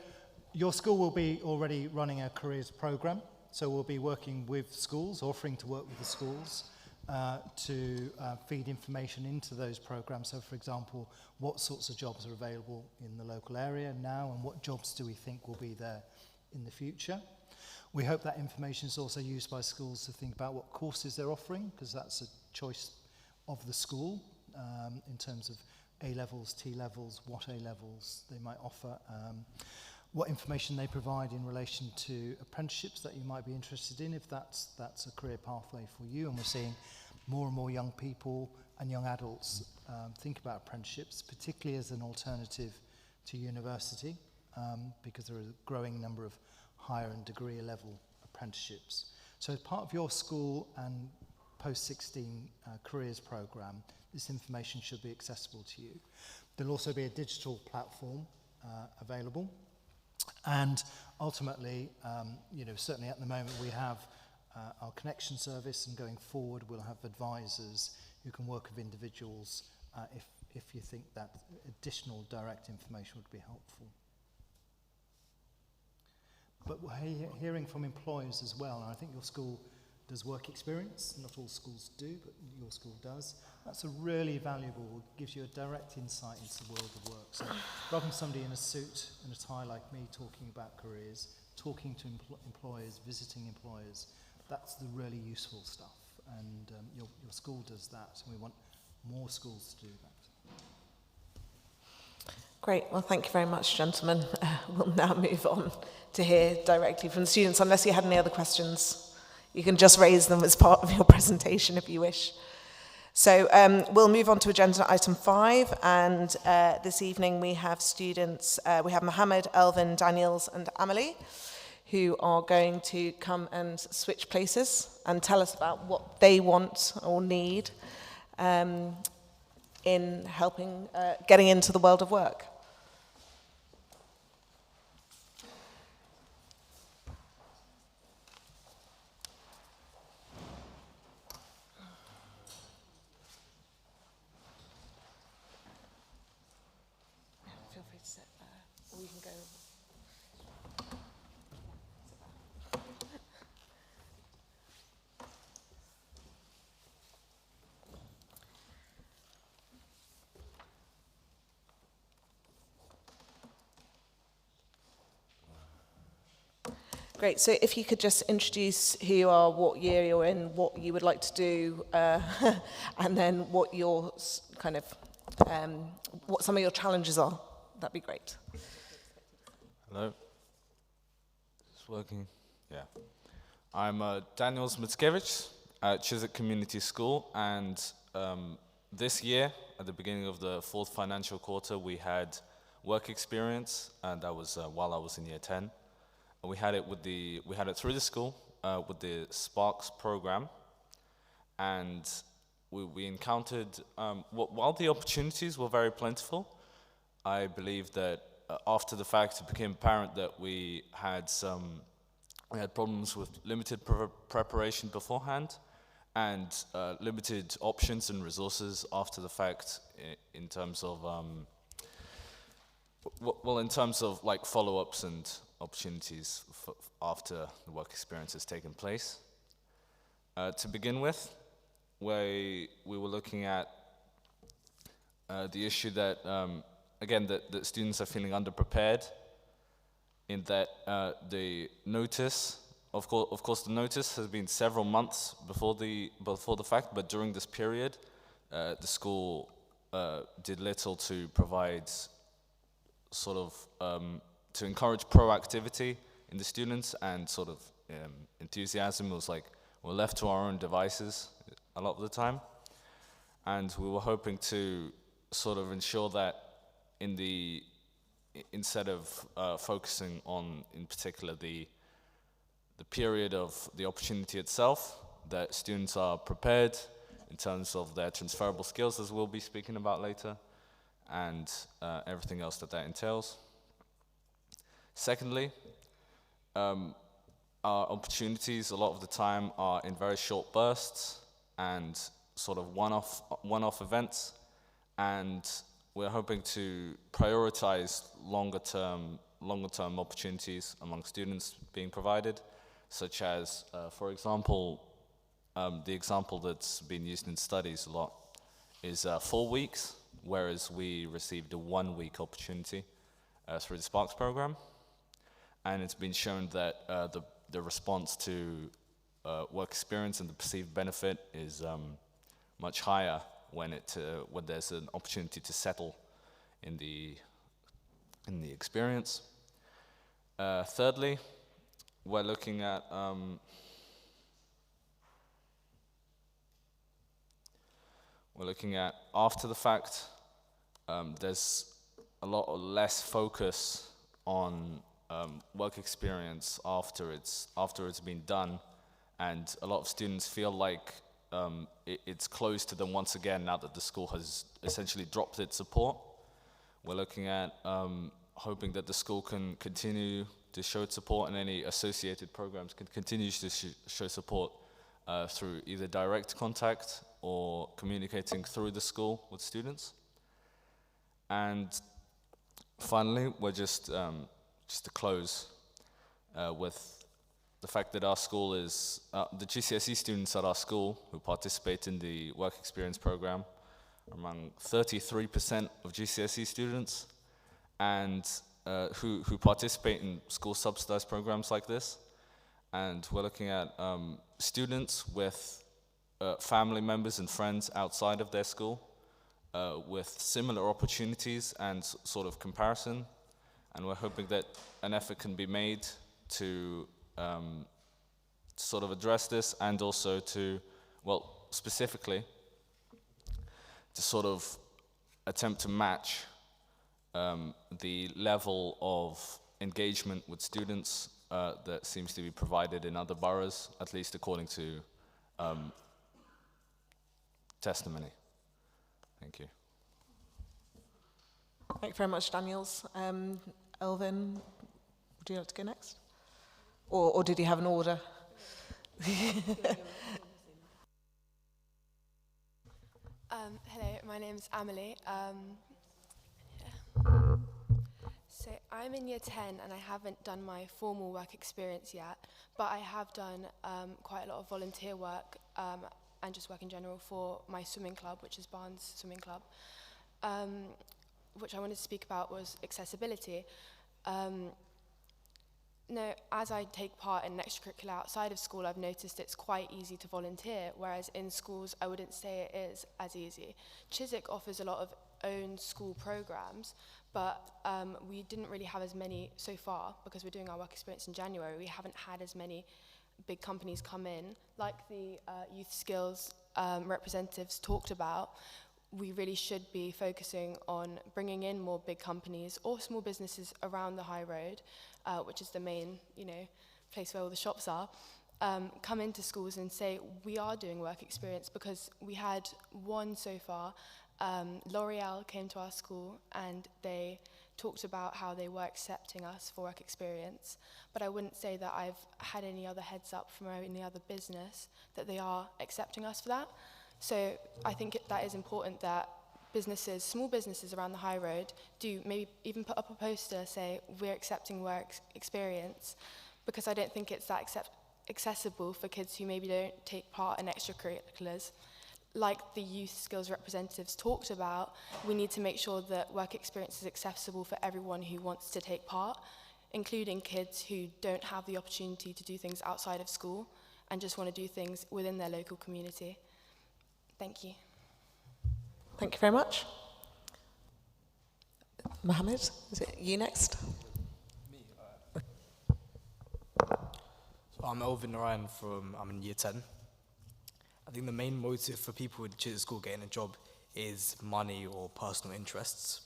your school will be already running a careers program, so we'll be working with schools, offering to work with the schools to feed information into those programs. So for example, what sorts of jobs are available in the local area now, and what jobs do we think will be there in the future? We hope that information is also used by schools to think about what courses they're offering, because that's a choice of the school in terms of A-levels, T-levels, what A-levels they might offer, what information they provide in relation to apprenticeships that you might be interested in, if that's a career pathway for you. And we're seeing more and more young people and young adults think about apprenticeships, particularly as an alternative to university, because there are a growing number of higher and degree level apprenticeships. So as part of your school and post-16 careers program, this information should be accessible to you. There'll also be a digital platform available. And ultimately, certainly at the moment we have our connection service, and going forward we'll have advisors who can work with individuals if you think that additional direct information would be helpful. But we're hearing from employers as well, and I think your school does work experience. Not all schools do, but your school does. That's a really valuable, gives you a direct insight into the world of work. So rather than somebody in a suit and a tie like me talking about careers, talking to employers, visiting employers, that's the really useful stuff. And your school does that, and we want more schools to do that. Great, well thank you very much, gentlemen. We'll now move on to hear directly from the students, unless you had any other questions. You can just raise them as part of your presentation if you wish. So we'll move on to agenda item 5, and this evening we have students, we have Mohammed, Elvin, Daniels and Amelie, who are going to come and switch places and tell us about what they want or need in helping getting into the world of work. Feel free to sit there, or you can go. Great, so if you could just introduce who you are, what year you're in, what you would like to do, and then what your kind of, what some of your challenges are, that'd be great. Hello. It's working? Yeah. I'm Daniels Mickiewicz at Chiswick Community School, and this year, at the beginning of the 4th financial quarter, we had work experience, and that was while I was in year 10. We had it through the school with the Sparks program, and we encountered, while the opportunities were very plentiful, I believe that after the fact it became apparent that we had problems with limited preparation beforehand, and limited options and resources after the fact in terms of, in terms of like follow-ups and opportunities after the work experience has taken place. To begin with, we were looking at the issue that again, that students are feeling underprepared in that the notice, of course, the notice has been several months before the fact, but during this period, the school did little to provide sort of to encourage proactivity in the students and sort of enthusiasm. It was like we're left to our own devices a lot of the time, and we were hoping to sort of ensure that instead of focusing on in particular the period of the opportunity itself, that students are prepared in terms of their transferable skills, as we'll be speaking about later, and everything else that entails. Secondly, our opportunities a lot of the time are in very short bursts and sort of one-off events, and we're hoping to prioritize longer term opportunities among students being provided, such as, for example, the example that's been used in studies a lot is 4 weeks, whereas we received a 1-week opportunity through the Sparks program. And it's been shown that the response to work experience and the perceived benefit is much higher when there's an opportunity to settle in the experience. Thirdly, we're looking at after the fact. There's a lot less focus on work experience after it's been done, and a lot of students feel like it's closed to them once again now that the school has essentially dropped its support. We're looking at hoping that the school can continue to show its support, and any associated programs can continue to show support through either direct contact or communicating through the school with students. And finally, we're just to close with the fact that our school is, the GCSE students at our school who participate in the work experience program are among 33% of GCSE students, and who participate in school subsidized programs like this. And we're looking at students with family members and friends outside of their school with similar opportunities and sort of comparison. And we're hoping that an effort can be made to sort of address this, and also to, well, specifically, to sort of attempt to match the level of engagement with students that seems to be provided in other boroughs, at least according to testimony. Thank you. Thank you very much, Daniels. Elvin, would you like to go next? Or did you have an order? Hello, my name's Amelie. So I'm in year 10 and I haven't done my formal work experience yet, but I have done quite a lot of volunteer work and just work in general for my swimming club, which is Barnes Swimming Club. Which I wanted to speak about was accessibility. As I take part in extracurricular outside of school, I've noticed it's quite easy to volunteer, whereas in schools I wouldn't say it is as easy. Chiswick offers a lot of own school programs, but we didn't really have as many so far because we're doing our work experience in January. We haven't had as many big companies come in. Like the youth skills representatives talked about, we really should be focusing on bringing in more big companies or small businesses around the high road, which is the main, place where all the shops are, come into schools and say, we are doing work experience, because we had one so far. L'Oreal came to our school and they talked about how they were accepting us for work experience, but I wouldn't say that I've had any other heads up from any other business that they are accepting us for that. So I think that is important that businesses, small businesses around the high road, do maybe even put up a poster, say, we're accepting work experience, because I don't think it's that accessible for kids who maybe don't take part in extracurriculars. like the youth skills representatives talked about, we need to make sure that work experience is accessible for everyone who wants to take part, including kids who don't have the opportunity to do things outside of school and just want to do things within their local community. Thank you. Thank you very much. Mohammed, is it you next? So I'm Elvin Narayan I'm in year 10. I think the main motive for people in Chiswick School getting a job is money or personal interests.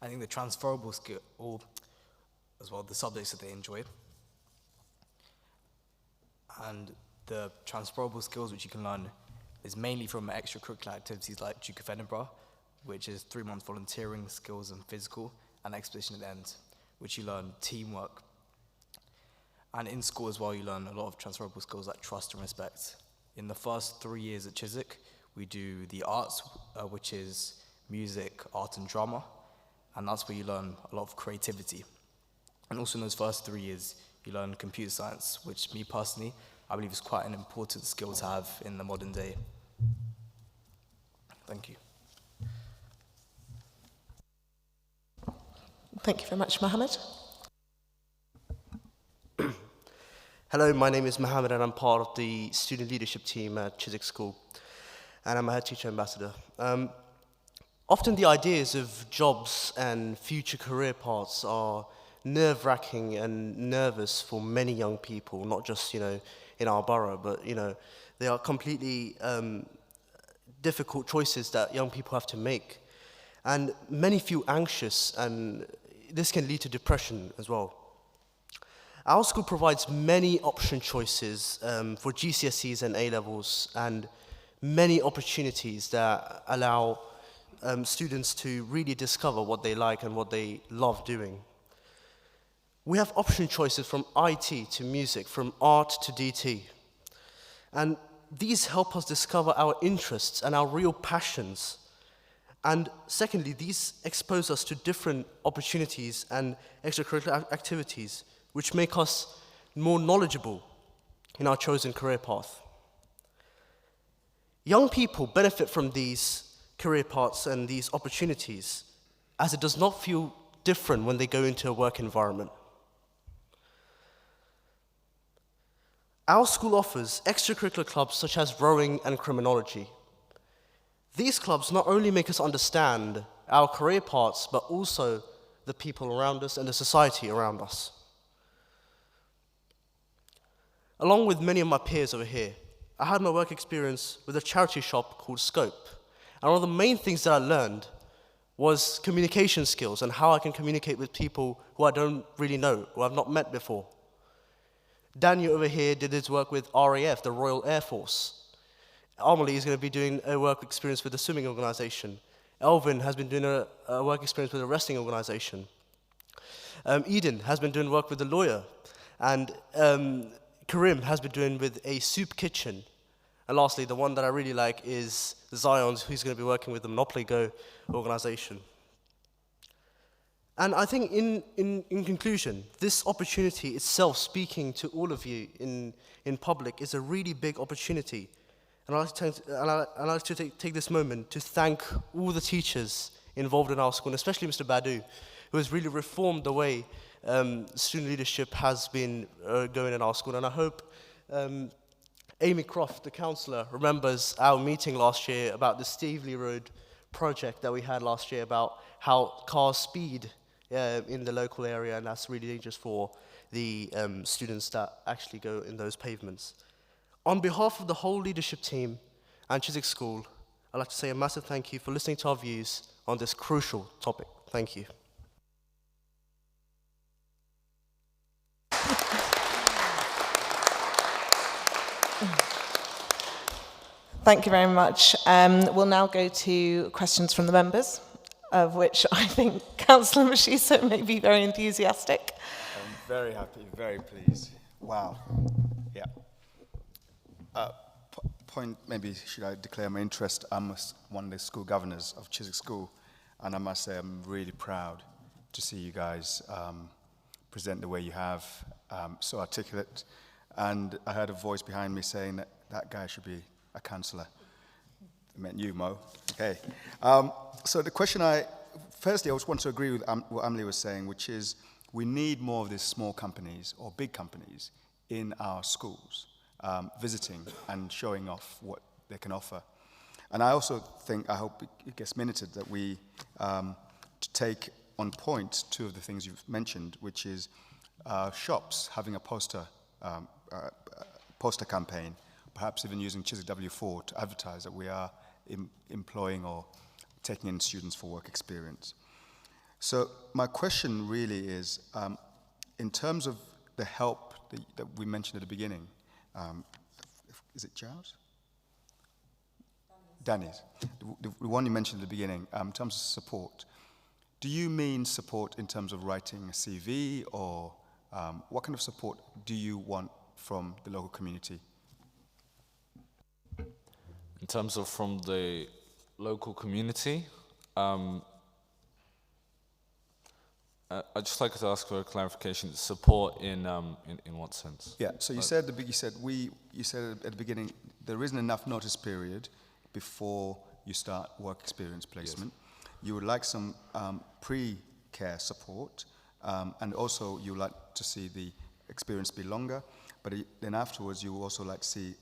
I think the transferable skill, or as well the subjects that they enjoy, and the transferable skills which you can learn is mainly from extracurricular activities like Duke of Edinburgh, which is 3 months volunteering, skills and physical, and expedition at the end, which you learn teamwork. And in school as well, you learn a lot of transferable skills like trust and respect. In the first 3 years at Chiswick, we do the arts, which is music, art and drama, and that's where you learn a lot of creativity. And also in those first 3 years, you learn computer science, which me personally, I believe is quite an important skill to have in the modern day. Thank you. Thank you very much, Mohammed. Hello, my name is Mohammed and I'm part of the student leadership team at Chiswick School, and I'm a head teacher ambassador. Often the ideas of jobs and future career paths are nerve-wracking and nervous for many young people, not just, in our borough, but, they are completely difficult choices that young people have to make. And many feel anxious, and this can lead to depression as well. Our school provides many option choices for GCSEs and A-levels, and many opportunities that allow students to really discover what they like and what they love doing. We have option choices from IT to music, from art to DT. And these help us discover our interests and our real passions. And secondly, these expose us to different opportunities and extracurricular activities, which make us more knowledgeable in our chosen career path. Young people benefit from these career paths and these opportunities, as it does not feel different when they go into a work environment. Our school offers extracurricular clubs such as rowing and criminology. These clubs not only make us understand our career paths, but also the people around us and the society around us. Along with many of my peers over here, I had my work experience with a charity shop called Scope. And one of the main things that I learned was communication skills and how I can communicate with people who I don't really know, who I've not met before. Daniel over here did his work with RAF, the Royal Air Force. Amelie is going to be doing a work experience with the swimming organization. Elvin has been doing a work experience with a wrestling organization. Eden has been doing work with a lawyer. And Karim has been doing with a soup kitchen. And lastly, the one that I really like is Zion, who's going to be working with the Monopoly Go organization. And I think in conclusion, this opportunity itself, speaking to all of you in public, is a really big opportunity. And I'd like to take this moment to thank all the teachers involved in our school, and especially Mr. Badu, who has really reformed the way student leadership has been going in our school. And I hope Amy Croft, the councillor, remembers our meeting last year about the Staveley Road project that we had last year about how cars speed in the local area, and that's really dangerous for the students that actually go in those pavements. On behalf of the whole leadership team and Chiswick School, I'd like to say a massive thank you for listening to our views on this crucial topic. Thank you. Thank you very much. We'll now go to questions from the members, of which I think Councillor Mashiso may be very enthusiastic. I'm very happy, very pleased. Wow. Yeah. Point, maybe should I declare my interest? I'm one of the school governors of Chiswick School, and I must say I'm really proud to see you guys present the way you have, so articulate. And I heard a voice behind me saying that that guy should be a councillor. I meant you, Mo. Okay. So the question firstly, I just want to agree with what Emily was saying, which is we need more of these small companies or big companies in our schools, visiting and showing off what they can offer. And I also think, I hope it gets minuted, that we take on point two of the things you've mentioned, which is shops having a poster campaign, perhaps even using Chiswick W4 to advertise that we are employing or taking in students for work experience. So my question really is, in terms of the help that we mentioned at the beginning, is it Giles? Danny's. The one you mentioned at the beginning, in terms of support, do you mean support in terms of writing a CV, or what kind of support do you want from the local community? In terms of from the local community, I'd just like to ask for a clarification. Support in what sense? Yeah. So you said at the beginning there isn't enough notice period before you start work experience placement. Yes. You would like some pre-care support, and also you would like to see the experience be longer. But then afterwards, you would also like to see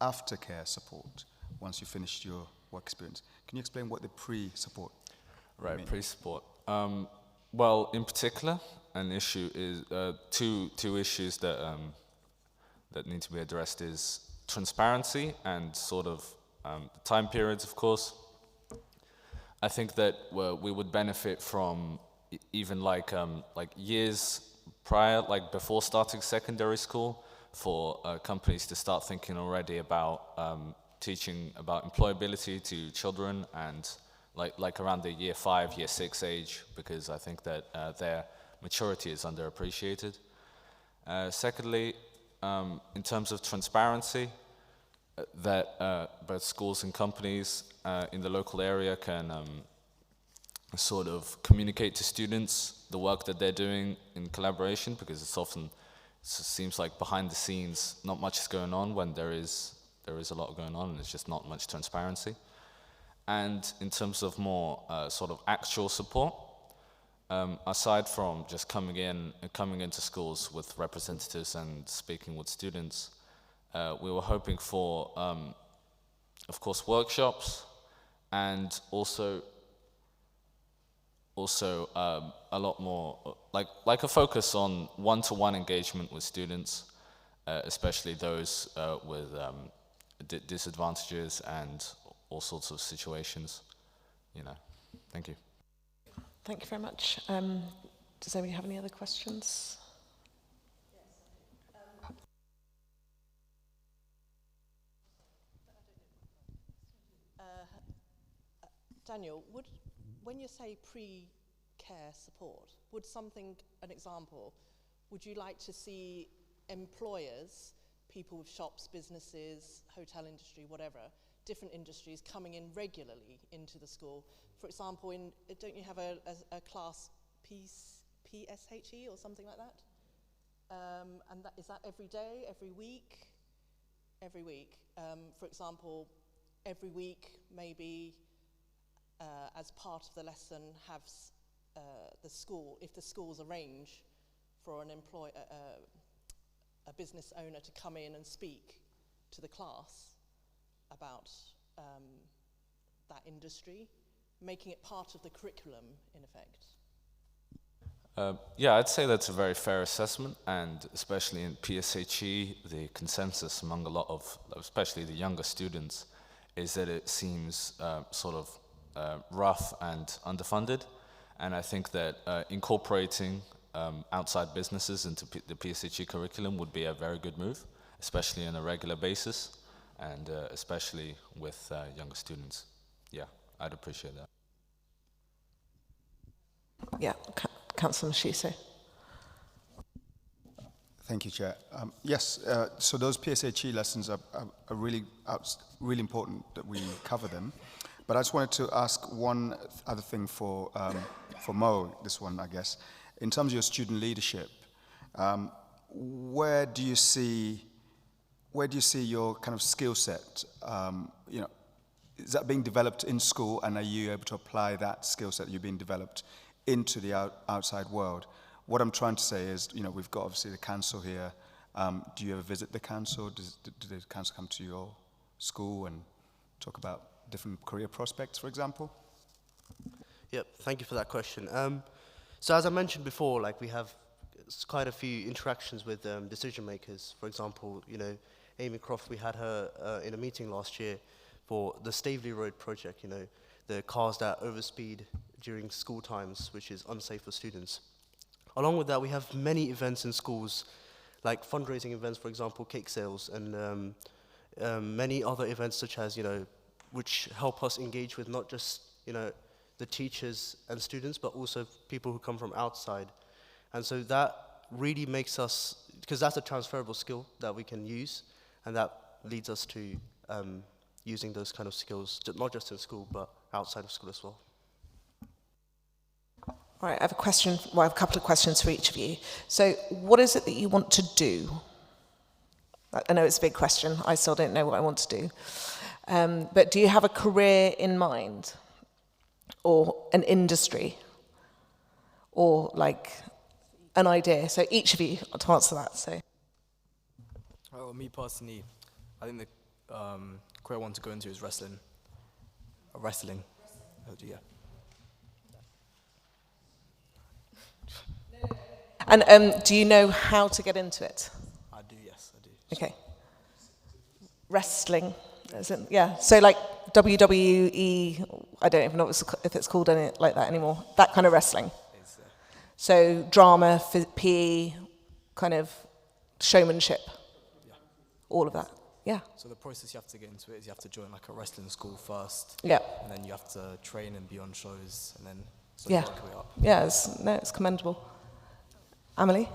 aftercare support once you finished your work experience. Can you explain what the pre-support means? Pre-support. Well, in particular, an issue is two issues that need to be addressed is transparency and sort of time periods, of course. I think that we would benefit from even like years prior, like before starting secondary school, for companies to start thinking already about teaching about employability to children, and like around the year 5, year 6 age, because I think that their maturity is underappreciated. Secondly, in terms of transparency, that both schools and companies in the local area can sort of communicate to students the work that they're doing in collaboration, because it seems like behind the scenes not much is going on when there is a lot going on, and it's just not much transparency. And in terms of more sort of actual support, aside from just coming into schools with representatives and speaking with students, we were hoping for, of course, workshops, and also a lot more, like a focus on one-to-one engagement with students, especially those with disadvantages and all sorts of situations, Thank you. Thank you very much. Does anybody have any other questions? Daniel, when you say pre-care support, an example, would you like to see employers, people with shops, businesses, hotel industry, whatever, different industries coming in regularly into the school? For example, don't you have a class PSHE or something like that? And is that every day, every week? Every week. For example, every week maybe as part of the lesson have the school, if the schools arrange for a business owner to come in and speak to the class about that industry, making it part of the curriculum, in effect. Yeah, I'd say that's a very fair assessment, and especially in PSHE, the consensus among a lot of, especially the younger students, is that it seems sort of rough and underfunded, and I think that incorporating outside businesses into the PSHE curriculum would be a very good move, especially on a regular basis, and especially with younger students. Yeah, I'd appreciate that. Yeah, Councillor Mashise. Thank you, Chair. Yes, so those PSHE lessons are really important that we cover them. But I just wanted to ask one other thing for Mo, this one, I guess. In terms of your student leadership, where do you see your kind of skill set, is that being developed in school, and are you able to apply that skill set you've been developed into the outside world? What I'm trying to say is, you know, we've got obviously the council here. Do you ever visit the council? Do the council come to your school and talk about different career prospects, for example? Yep, thank you for that question. So as I mentioned before, like we have quite a few interactions with decision makers. For example, you know, Amy Croft, we had her in a meeting last year for the Staveley Road project, you know, the cars that overspeed during school times, which is unsafe for students. Along with that, we have many events in schools, like fundraising events, for example, cake sales, and many other events such as, you know, which help us engage with not just, you know, the teachers and students, but also people who come from outside. And so that really makes us, because that's a transferable skill that we can use, and that leads us to using those kind of skills, not just in school, but outside of school as well. All right, I have a question, well, I have a couple of questions for each of you. So what is it that you want to do? I know it's a big question. I still don't know what I want to do. But do you have a career in mind? Or an industry? Or like an idea? So each of you to answer that. So. Well, me personally, I think the career I want to go into is wrestling. Wrestling. Oh, yeah. And do you know how to get into it? I do, yes, I do. Okay. Wrestling, as in, yeah. So like WWE, I don't even know if it's called any like that anymore. That kind of wrestling. So drama, PE, kind of showmanship. Yeah. All of that. Yeah. So the process you have to get into it is you have to join like a wrestling school first. Yeah. And then you have to train and be on shows, and then so yeah. work your way up. Yeah. It's commendable. Amelie?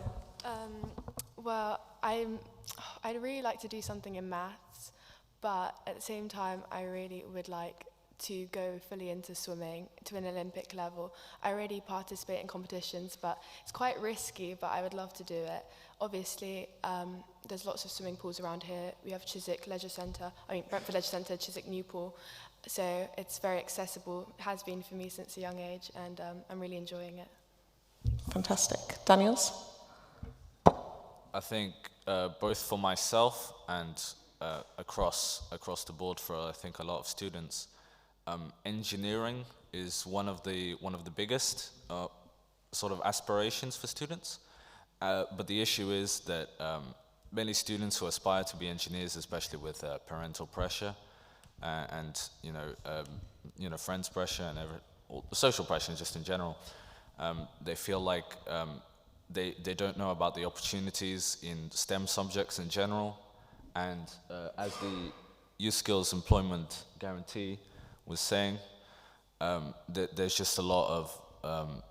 Well, I'd really like to do something in maths, but at the same time, I really would like to go fully into swimming to an Olympic level. I already participate in competitions, but it's quite risky, but I would love to do it. Obviously, there's lots of swimming pools around here. We have Chiswick Leisure Centre, Brentford Leisure Centre, Chiswick New Pool. So it's very accessible. It has been for me since a young age, and I'm really enjoying it. Fantastic. Daniels? I think both for myself and across the board for I think a lot of students, engineering is one of the biggest sort of aspirations for students. But the issue is that many students who aspire to be engineers, especially with parental pressure and friends pressure and or social pressure just in general, they feel like they don't know about the opportunities in STEM subjects in general, and as the Youth Skills Employment Guarantee was saying, there's just a lot of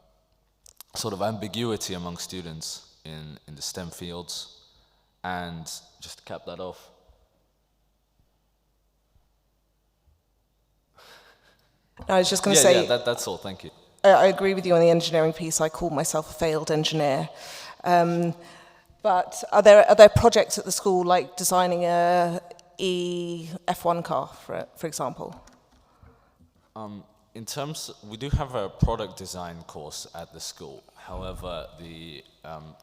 sort of ambiguity among students in the STEM fields, and just to cap that off. I was just going to say... Yeah, that's all, thank you. I agree with you on the engineering piece. I call myself a failed engineer. But are there projects at the school like designing a F1 car, for example? In terms, we do have a product design course at the school. However, the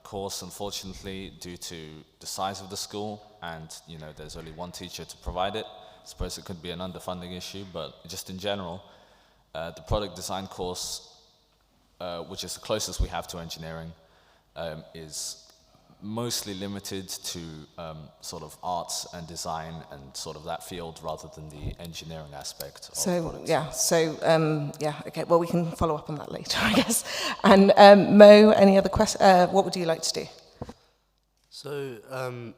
course, unfortunately, due to the size of the school and there's only one teacher to provide it, I suppose it could be an underfunding issue, but just in general, the product design course, which is the closest we have to engineering, is mostly limited to sort of arts and design and sort of that field rather than the engineering aspect. Okay, well, we can follow up on that later, I guess. And Mo, any other questions? What would you like to do? So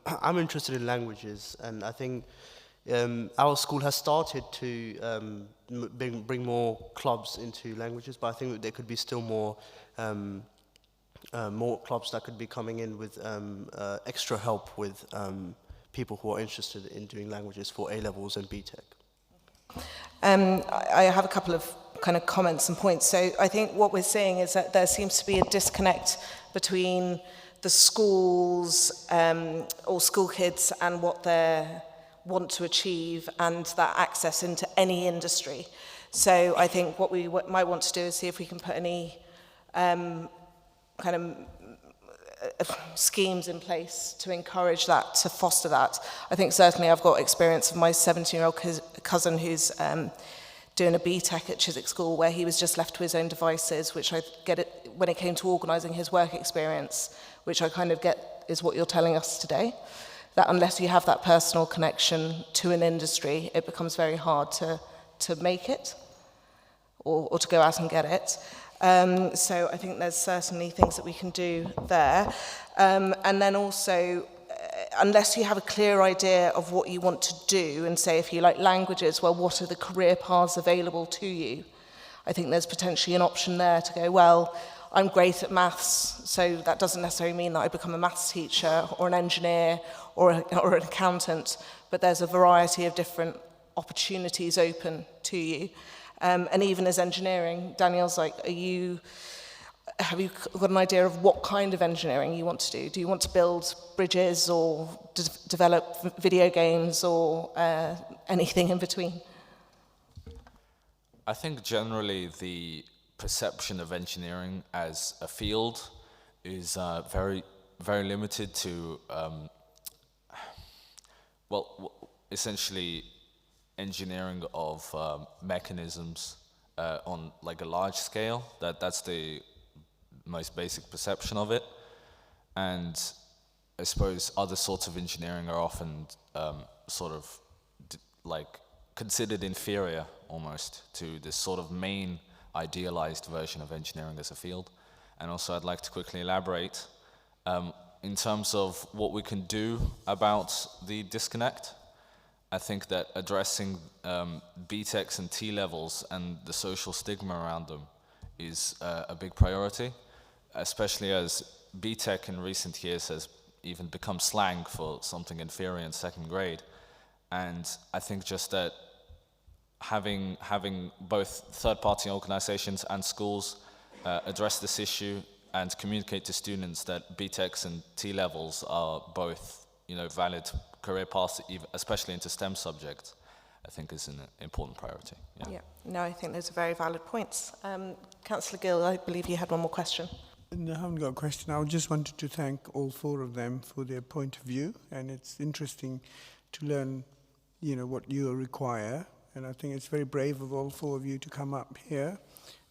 I'm interested in languages, and I think our school has started to bring more clubs into languages, but I think that there could be still more clubs that could be coming in with extra help with people who are interested in doing languages for A-levels and BTEC. I have a couple of kind of comments and points. So I think what we're seeing is that there seems to be a disconnect between the schools or school kids and what want to achieve and that access into any industry. So I think what we might want to do is see if we can put any kind of schemes in place to encourage that, to foster that. I think certainly I've got experience of my 17-year-old cousin who's doing a BTEC at Chiswick School, where he was just left to his own devices, which I get it when it came to organising his work experience, which I kind of get is what you're telling us today, that unless you have that personal connection to an industry, it becomes very hard to make it or to go out and get it. So I think there's certainly things that we can do there. And then also, unless you have a clear idea of what you want to do, and say if you like languages, well, what are the career paths available to you? I think there's potentially an option there to go, well, I'm great at maths, so that doesn't necessarily mean that I become a maths teacher or an engineer or an accountant, but there's a variety of different opportunities open to you. And even as engineering, Daniel's like, have you got an idea of what kind of engineering you want to do? Do you want to build bridges or develop video games or anything in between? I think generally the perception of engineering as a field is very, very limited to, essentially engineering of mechanisms on like a large scale. That's the most basic perception of it. And I suppose other sorts of engineering are often sort of like considered inferior almost to this sort of main idealized version of engineering as a field. And also I'd like to quickly elaborate in terms of what we can do about the disconnect. I think that addressing BTECs and T-levels and the social stigma around them is a big priority, especially as BTEC in recent years has even become slang for something inferior in second grade. And I think just that having both third-party organizations and schools address this issue and communicate to students that BTECs and T-levels are both, valid career paths, especially into STEM subjects, I think is an important priority. Yeah. No, I think those are very valid points. Councillor Gill, I believe you had one more question. No, I haven't got a question. I just wanted to thank all four of them for their point of view, and it's interesting to learn, what you require. And I think it's very brave of all four of you to come up here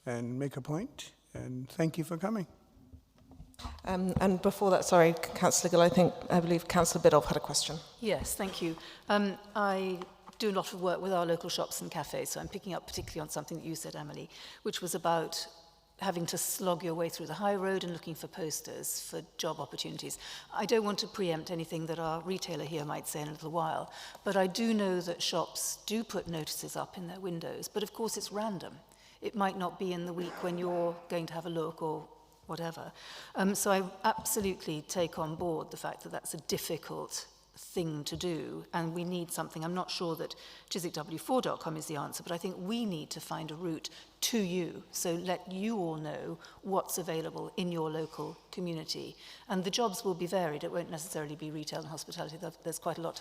and make a point. And thank you for coming. And before that, sorry, Councillor Gill, I believe Councillor Biddulph had a question. Yes, thank you. I do a lot of work with our local shops and cafes, so I'm picking up particularly on something that you said, Emily, which was about having to slog your way through the high road and looking for posters for job opportunities. I don't want to preempt anything that our retailer here might say in a little while, but I do know that shops do put notices up in their windows, but of course it's random. It might not be in the week when you're going to have a look or whatever. So I absolutely take on board the fact that that's a difficult thing to do, and we need something. I'm not sure that chiswickw4.com is the answer, but I think we need to find a route to you, so let you all know what's available in your local community. And the jobs will be varied. It won't necessarily be retail and hospitality. There's quite a lot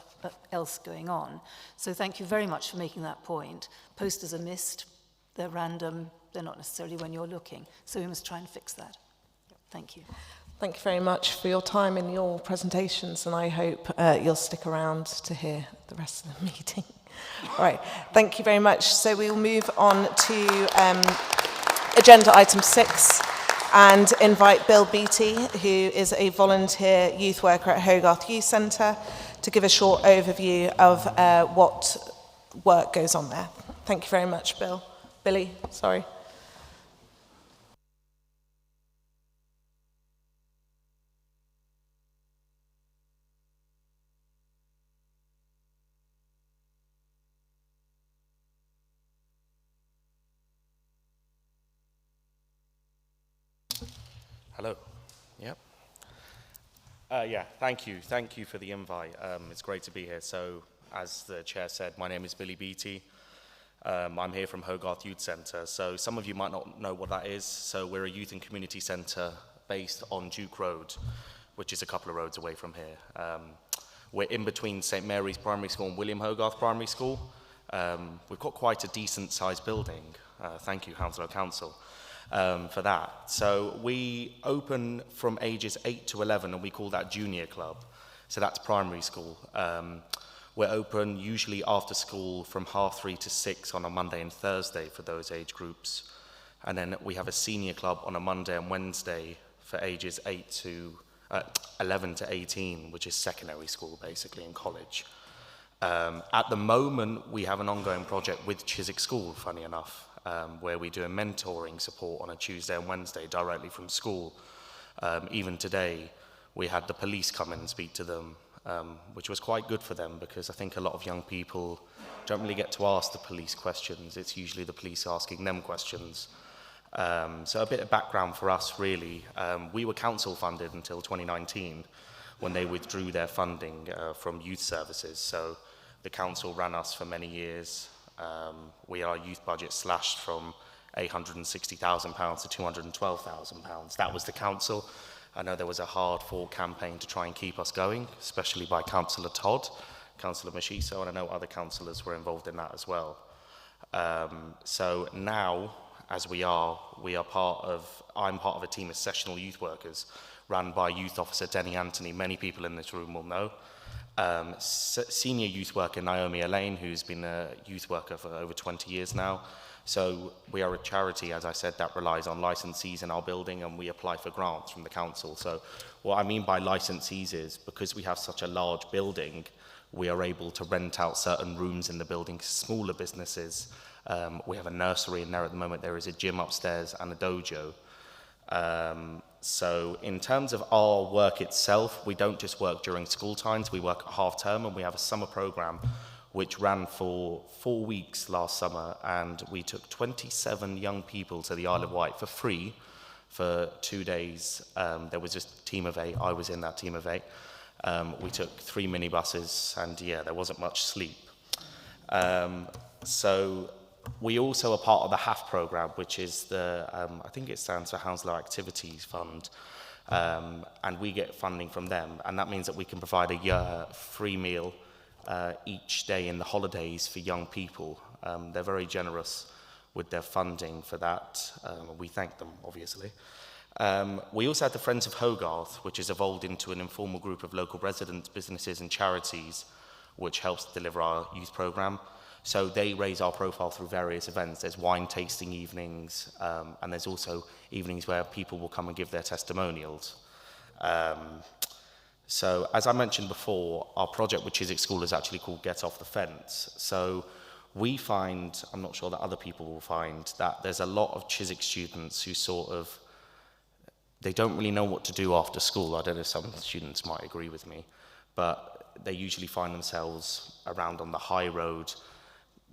else going on. So thank you very much for making that point. Posters are missed. They're random. They're not necessarily when you're looking. So we must try and fix that. Thank you. Thank you very much for your time in your presentations, and I hope you'll stick around to hear the rest of the meeting. All right, thank you very much. So we will move on to agenda item 6 and invite Bill Beattie, who is a volunteer youth worker at Hogarth Youth Centre, to give a short overview of what work goes on there. Thank you very much, Bill. Billy, sorry. Hello. Yep. Thank you. Thank you for the invite. It's great to be here. So, as the chair said, my name is Billy Beattie. I'm here from Hogarth Youth Centre. So, some of you might not know what that is. So, we're a youth and community centre based on Duke Road, which is a couple of roads away from here. We're in between St Mary's Primary School and William Hogarth Primary School. We've got quite a decent sized building. Thank you, Hounslow Council, for that. So we open from ages 8 to 11, and we call that junior club. So that's primary school. We're open usually after school from 3:30 to 6 on a Monday and Thursday for those age groups. And then we have a senior club on a Monday and Wednesday for ages 11 to 18, which is secondary school basically in college. At the moment, we have an ongoing project with Chiswick School, funny enough, where we do a mentoring support on a Tuesday and Wednesday directly from school. Even today, we had the police come in and speak to them, which was quite good for them because I think a lot of young people don't really get to ask the police questions. It's usually the police asking them questions. So a bit of background for us, really. We were council funded until 2019 when they withdrew their funding from youth services. So the council ran us for many years. Our youth budget slashed from £860,000 to £212,000. That was the council. I know there was a hard-fought campaign to try and keep us going, especially by Councillor Todd, Councillor Mashiso, and I know other councillors were involved in that as well. So now, as I'm part of a team of sessional youth workers run by youth officer Denny Anthony. Many people in this room will know. Senior youth worker Naomi Elaine, who's been a youth worker for over 20 years now. So we are a charity, as I said, that relies on licensees in our building, and we apply for grants from the council. So what I mean by licensees is because we have such a large building, we are able to rent out certain rooms in the building to smaller businesses. We have a nursery in there at the moment. There is a gym upstairs and a dojo. So in terms of our work itself, we don't just work during school times. We work at half term, and we have a summer program which ran for 4 weeks last summer, and we took 27 young people to the Isle of Wight for free for 2 days. There was just a team of 8. I was in that team of 8. We took 3 minibuses, and yeah, there wasn't much sleep. So we also are part of the HAF program, which is I think it stands for Hounslow Activities Fund, and we get funding from them, and that means that we can provide a free meal each day in the holidays for young people. They're very generous with their funding for that. We thank them, obviously. We also had the Friends of Hogarth, which has evolved into an informal group of local residents, businesses and charities, which helps deliver our youth program. So they raise our profile through various events. There's wine tasting evenings, and there's also evenings where people will come and give their testimonials. So as I mentioned before, our project with Chiswick School is actually called Get Off the Fence. So we find, I'm not sure that other people will find, that there's a lot of Chiswick students who they don't really know what to do after school. I don't know if some students might agree with me, but they usually find themselves around on the high road,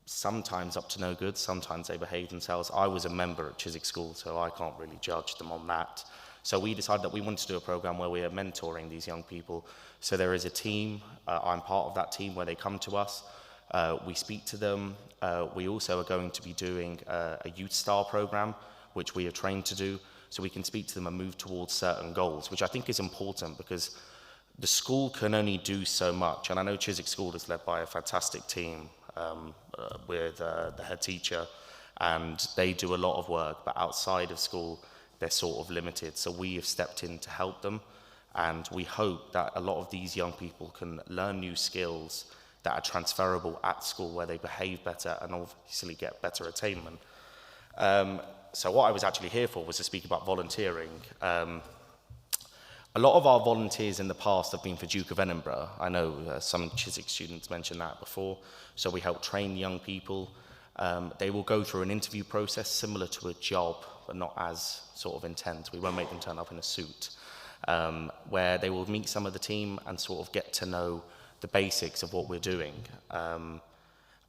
sometimes up to no good, sometimes they behave themselves. I was a member at Chiswick School, so I can't really judge them on that. So we decided that we wanted to do a program where we are mentoring these young people. So there is a team, I'm part of that team where they come to us, we speak to them. We also are going to be doing a Youth Star program, which we are trained to do, so we can speak to them and move towards certain goals, which I think is important because the school can only do so much. And I know Chiswick School is led by a fantastic team with the head teacher, and they do a lot of work, but outside of school, they're sort of limited. So we have stepped in to help them, and we hope that a lot of these young people can learn new skills that are transferable at school where they behave better and obviously get better attainment. So what I was actually here for was to speak about volunteering. A lot of our volunteers in the past have been for Duke of Edinburgh. I know some Chiswick students mentioned that before. So we help train young people. They will go through an interview process similar to a job, but not as sort of intense. We won't make them turn up in a suit, where they will meet some of the team and sort of get to know the basics of what we're doing.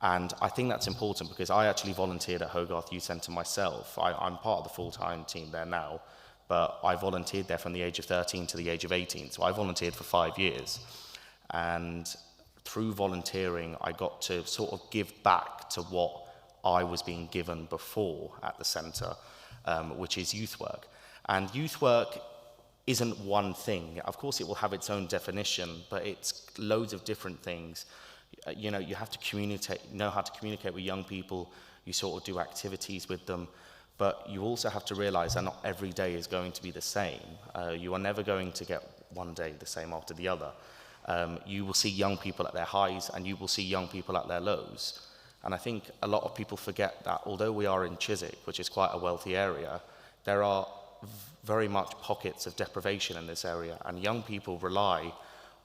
And I think that's important because I actually volunteered at Hogarth Youth Centre myself. I'm part of the full-time team there now, but I volunteered there from the age of 13 to the age of 18. So I volunteered for 5 years. And through volunteering, I got to sort of give back to what I was being given before at the centre, which is youth work. And youth work isn't one thing. Of course, it will have its own definition, but it's loads of different things. You know, you have to know how to communicate with young people. You sort of do activities with them, but you also have to realize that not every day is going to be the same. You are never going to get one day the same after the other. You will see young people at their highs, and you will see young people at their lows. And I think a lot of people forget that although we are in Chiswick, which is quite a wealthy area, there are very much pockets of deprivation in this area, and young people rely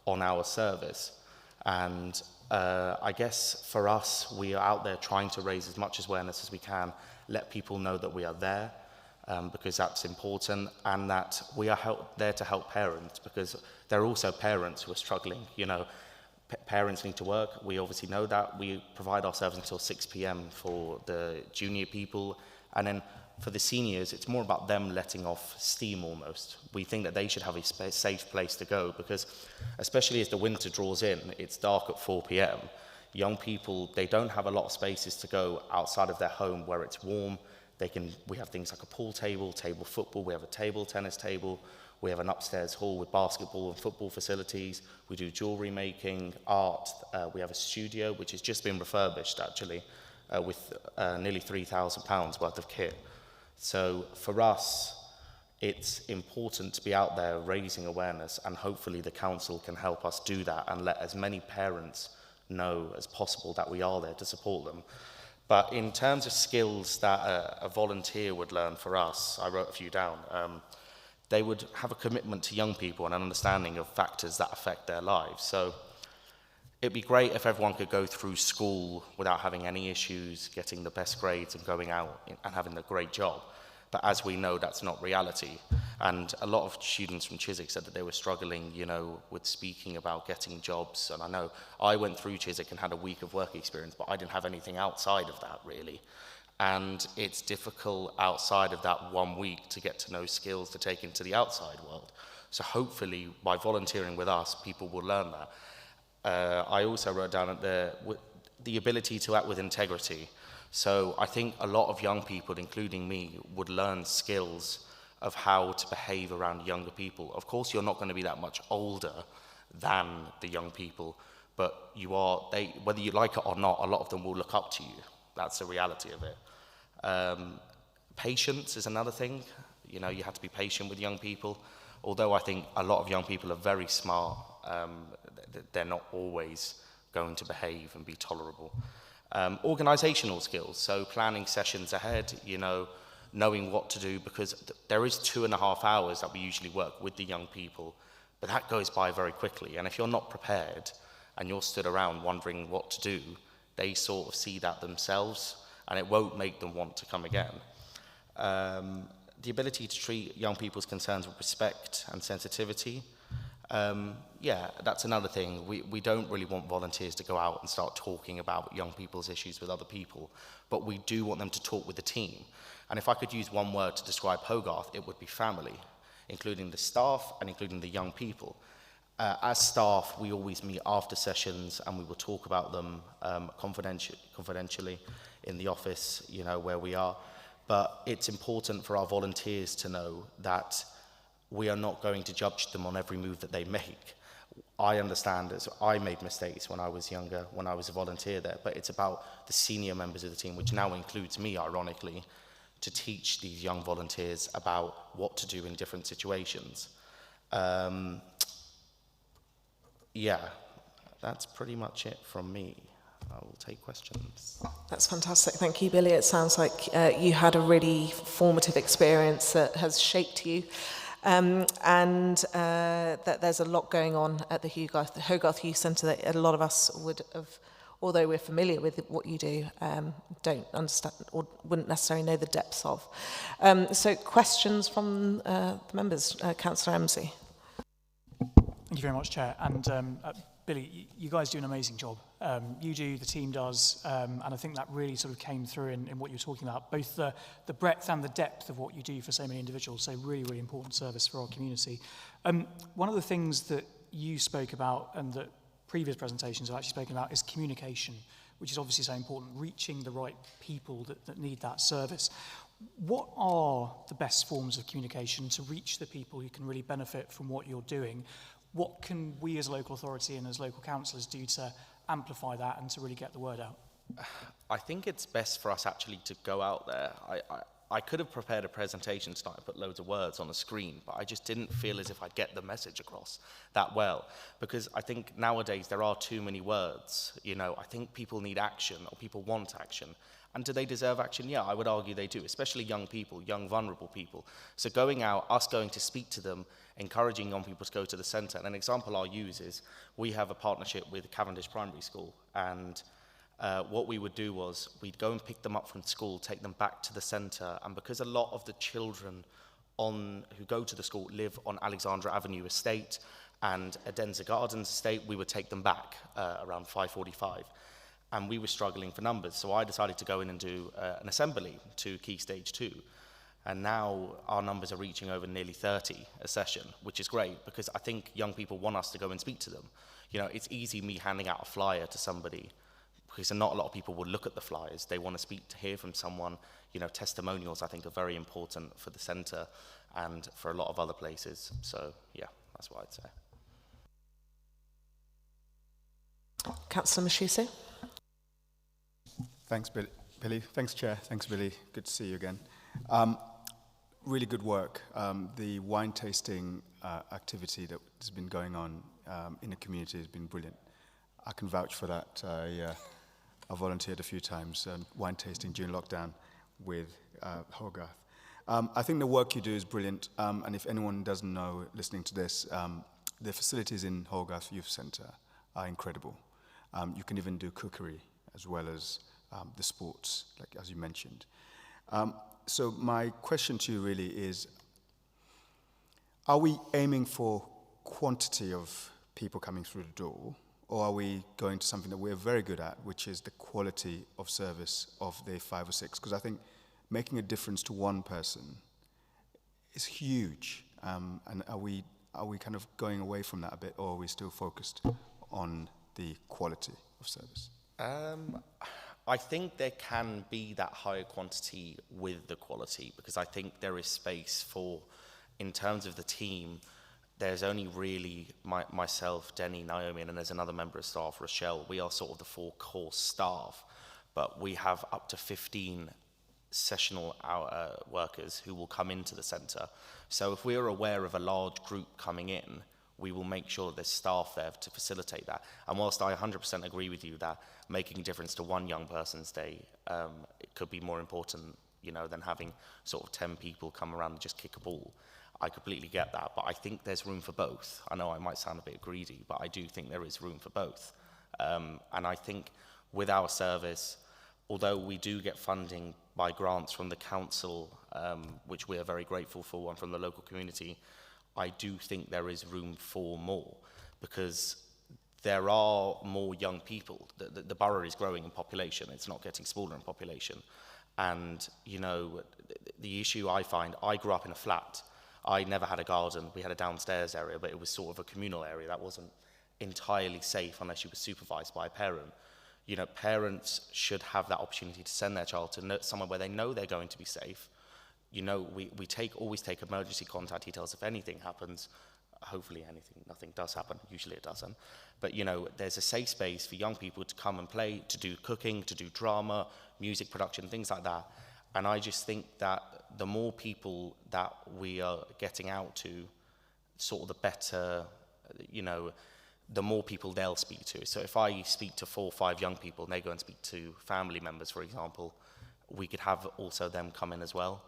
on our service. And I guess for us, we are out there trying to raise as much awareness as we can, let people know that we are there, because that's important, and that we are there to help parents, because there are also parents who are struggling. You know, parents need to work. We obviously know that. We provide our service until 6 p.m. for the junior people, and then for the seniors, it's more about them letting off steam almost. We think that they should have a safe place to go, because especially as the winter draws in, it's dark at 4 p.m. Young people, they don't have a lot of spaces to go outside of their home where it's warm. We have things like a pool table, table football, we have a table tennis table, we have an upstairs hall with basketball and football facilities, we do jewellery making, art, we have a studio which has just been refurbished actually, with nearly £3,000 worth of kit. So for us, it's important to be out there raising awareness, and hopefully the council can help us do that and let as many parents know as possible that we are there to support them. But in terms of skills that a volunteer would learn for us, I wrote a few down. They would have a commitment to young people and an understanding of factors that affect their lives. So it'd be great if everyone could go through school without having any issues, getting the best grades and going out and having a great job. But as we know, that's not reality. And a lot of students from Chiswick said that they were struggling, you know, with speaking about getting jobs. And I know I went through Chiswick and had a week of work experience, but I didn't have anything outside of that really. And it's difficult outside of that 1 week to get to know skills to take into the outside world. So hopefully by volunteering with us, people will learn that. I also wrote down the ability to act with integrity. So I think a lot of young people, including me, would learn skills of how to behave around younger people. Of course, you're not going to be that much older than the young people, but you are, whether you like it or not, a lot of them will look up to you. That's the reality of it. Patience is another thing. You know, you have to be patient with young people. Although I think a lot of young people are very smart, they're not always going to behave and be tolerable. Organisational skills, so planning sessions ahead, you know, knowing what to do, because there is 2.5 hours that we usually work with the young people, but that goes by very quickly. And if you're not prepared and you're stood around wondering what to do, they sort of see that themselves, and it won't make them want to come again. The ability to treat young people's concerns with respect and sensitivity. Yeah, that's another thing. We don't really want volunteers to go out and start talking about young people's issues with other people, but we do want them to talk with the team. And if I could use one word to describe Hogarth, it would be family, including the staff and including the young people. As staff, we always meet after sessions and we will talk about them confidentially in the office, you know, where we are. But it's important for our volunteers to know that we are not going to judge them on every move that they make. I understand as I made mistakes when I was younger, when I was a volunteer there, but it's about the senior members of the team, which now includes me, ironically, to teach these young volunteers about what to do in different situations. Yeah, that's pretty much it from me. I will take questions. That's fantastic. Thank you, Billy. It sounds like you had a really formative experience that has shaped you. That there's a lot going on at the Hogarth Youth Centre that a lot of us would have, although we're familiar with what you do, don't understand or wouldn't necessarily know the depths of. So questions from the members. Councillor Ramsey. Thank you very much, Chair. And Billy, you guys do an amazing job. You do, the team does, and I think that really sort of came through in what you're talking about, both the breadth and the depth of what you do for so many individuals, so really, really important service for our community. One of the things that you spoke about and that previous presentations have actually spoken about is communication, which is obviously so important, reaching the right people that need that service. What are the best forms of communication to reach the people who can really benefit from what you're doing? What can we as a local authority and as local councillors do to amplify that and to really get the word out? I think it's best for us actually to go out there. I could have prepared a presentation tonight and put loads of words on a screen, but I just didn't feel as if I'd get the message across that well. Because I think nowadays there are too many words. You know, I think people need action, or people want action. And do they deserve action? Yeah, I would argue they do, especially young people, young vulnerable people. So going out, us going to speak to them, encouraging young people to go to the centre. And an example I'll use is we have a partnership with Cavendish Primary School, and what we would do was we'd go and pick them up from school, take them back to the centre, and because a lot of the children who go to the school live on Alexandra Avenue Estate and Adenza Gardens Estate, we would take them back around 5:45. And we were struggling for numbers, so I decided to go in and do an assembly to Key Stage 2. And now our numbers are reaching over nearly 30 a session, which is great because I think young people want us to go and speak to them. You know, it's easy me handing out a flyer to somebody because not a lot of people will look at the flyers. They want to hear from someone. You know, testimonials I think are very important for the centre and for a lot of other places. So yeah, that's what I'd say. Councillor Mashisi. Thanks, Billy. Thanks, Chair. Thanks, Billy. Good to see you again. Really good work. The wine tasting activity that has been going on in the community has been brilliant. I can vouch for that. I volunteered a few times wine tasting during lockdown with Hogarth. I think the work you do is brilliant, and if anyone doesn't know, listening to this, the facilities in Hogarth Youth Centre are incredible. You can even do cookery as well as the sports, like as you mentioned. So my question to you really is, are we aiming for quantity of people coming through the door, or are we going to something that we're very good at, which is the quality of service of the 5 or 6? Because I think making a difference to one person is huge. And are we kind of going away from that a bit, or are we still focused on the quality of service? I think there can be that higher quantity with the quality, because I think there is space for, in terms of the team, there's only really myself, Denny, Naomi, and then there's another member of staff, Rochelle. We are sort of the 4 core staff, but we have up to 15 sessional workers who will come into the centre. So if we're aware of a large group coming in, we will make sure there's staff there to facilitate that. And whilst I 100% agree with you that making a difference to one young person's day, it could be more important, you know, than having sort of 10 people come around and just kick a ball. I completely get that, but I think there's room for both. I know I might sound a bit greedy, but I do think there is room for both. And I think with our service, although we do get funding by grants from the council, which we are very grateful for, and from the local community, I do think there is room for more, because there are more young people. The borough is growing in population. It's not getting smaller in population. And, you know, the issue I find, I grew up in a flat. I never had a garden. We had a downstairs area, but it was sort of a communal area that wasn't entirely safe unless you were supervised by a parent. You know, parents should have that opportunity to send their child to somewhere where they know they're going to be safe. You know, we always take emergency contact details if anything happens. Hopefully nothing does happen. Usually it doesn't. But, you know, there's a safe space for young people to come and play, to do cooking, to do drama, music production, things like that. And I just think that the more people that we are getting out to, sort of the better, you know, the more people they'll speak to. So if I speak to 4 or 5 young people and they go and speak to family members, for example, we could have also them come in as well.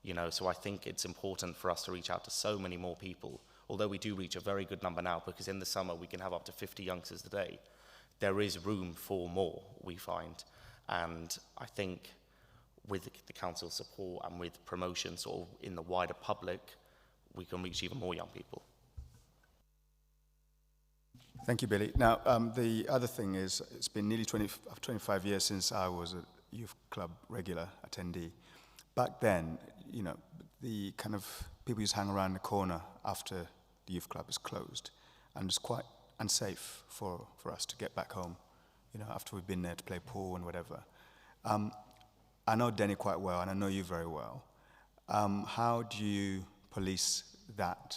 You know, so I think it's important for us to reach out to so many more people, although we do reach a very good number now, because in the summer we can have up to 50 youngsters a day. There is room for more, we find. And I think with the council's support and with promotion sort of in the wider public, we can reach even more young people. Thank you, Billy. Now, the other thing is, it's been nearly 25 years since I was a youth club regular attendee. Back then, you know, the kind of people used to hang around the corner after the youth club is closed, and it's quite unsafe for us to get back home, you know, after we've been there to play pool and whatever. I know Denny quite well, and I know you very well. How do you police that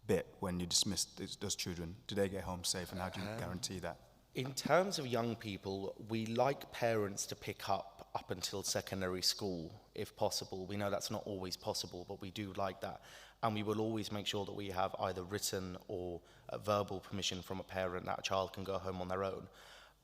bit when you dismiss those children? Do they get home safe, and how do you guarantee that? In terms of young people, we like parents to pick up until secondary school, if possible. We know that's not always possible, but we do like that. And we will always make sure that we have either written or verbal permission from a parent that a child can go home on their own.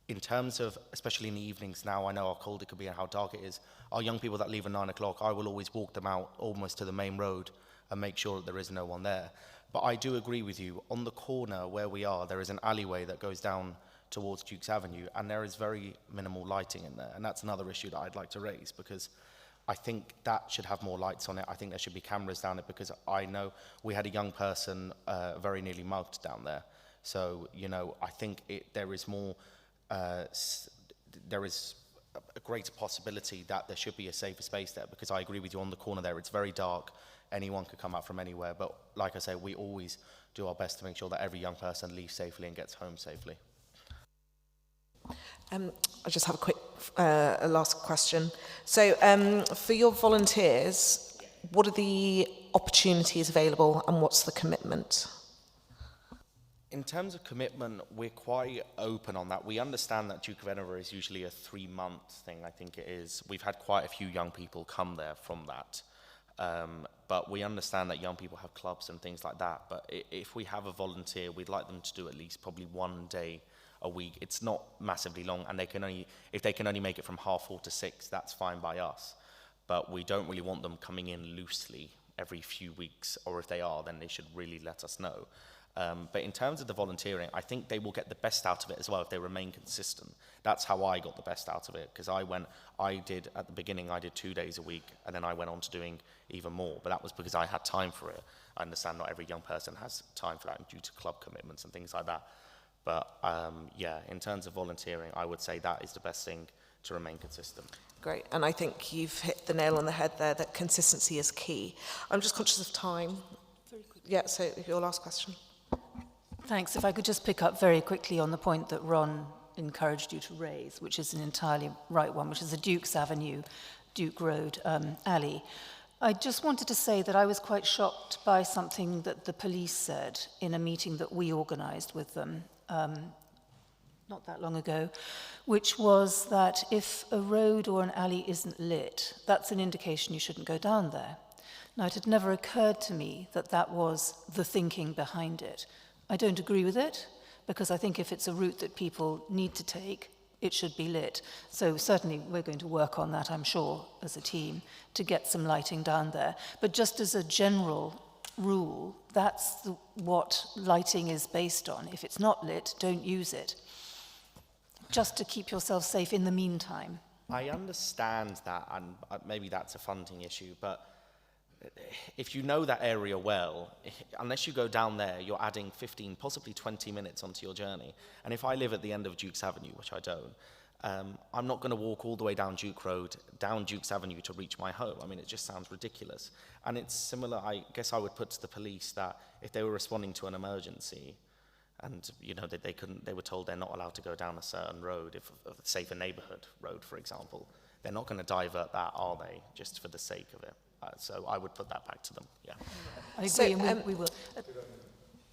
In terms of, especially in the evenings now, I know how cold it could be and how dark it is, our young people that leave at 9 o'clock, I will always walk them out almost to the main road and make sure that there is no one there. But I do agree with you, on the corner where we are, there is an alleyway that goes down towards Duke's Avenue, and there is very minimal lighting in there. And that's another issue that I'd like to raise, because I think that should have more lights on it. I think there should be cameras down it, because I know we had a young person very nearly mugged down there. So, you know, I think there is more, there is a greater possibility that there should be a safer space there, because I agree with you, on the corner there, it's very dark. Anyone could come out from anywhere. But like I say, we always do our best to make sure that every young person leaves safely and gets home safely. I just have a quick last question. So for your volunteers, what are the opportunities available and what's the commitment? In terms of commitment, we're quite open on that. We understand that Duke of Edinburgh is usually a 3-month thing, I think it is. We've had quite a few young people come there from that. But we understand that young people have clubs and things like that. But if we have a volunteer, we'd like them to do at least probably 1 day a week. It's not massively long, and if they can only make it from 4:30 to 6, that's fine by us. But we don't really want them coming in loosely every few weeks, or if they are, then they should really let us know. But in terms of the volunteering, I think they will get the best out of it as well if they remain consistent. That's how I got the best out of it, because at the beginning, I did 2 days a week, and then I went on to doing even more. But that was because I had time for it. I understand not every young person has time for that due to club commitments and things like that. But yeah, in terms of volunteering, I would say that is the best thing to remain consistent. Great, and I think you've hit the nail on the head there, that consistency is key. I'm just conscious of time. Very quickly. Yeah, so your last question. Thanks. If I could just pick up very quickly on the point that Ron encouraged you to raise, which is an entirely right one, which is the Duke's Avenue, Duke Road alley. I just wanted to say that I was quite shocked by something that the police said in a meeting that we organised with them not that long ago, which was that if a road or an alley isn't lit, that's an indication you shouldn't go down there. Now, it had never occurred to me that that was the thinking behind it. I don't agree with it, because I think if it's a route that people need to take, it should be lit. So certainly we're going to work on that, I'm sure, as a team, to get some lighting down there. But just as a general rule, that's what lighting is based on. If it's not lit, don't use it. Just to keep yourself safe in the meantime. I understand that, and maybe that's a funding issue, but if you know that area well, unless you go down there, you're adding 15, possibly 20 minutes onto your journey. And if I live at the end of Duke's Avenue, which I don't, I'm not going to walk all the way down Duke Road, down Duke's Avenue to reach my home. I mean, it just sounds ridiculous. And it's similar, I guess I would put to the police that if they were responding to an emergency, and you know that they were told they're not allowed to go down a certain road, if say a neighborhood road, for example, they're not going to divert that, are they? Just for the sake of it. So I would put that back to them. Yeah. I agree, and we will.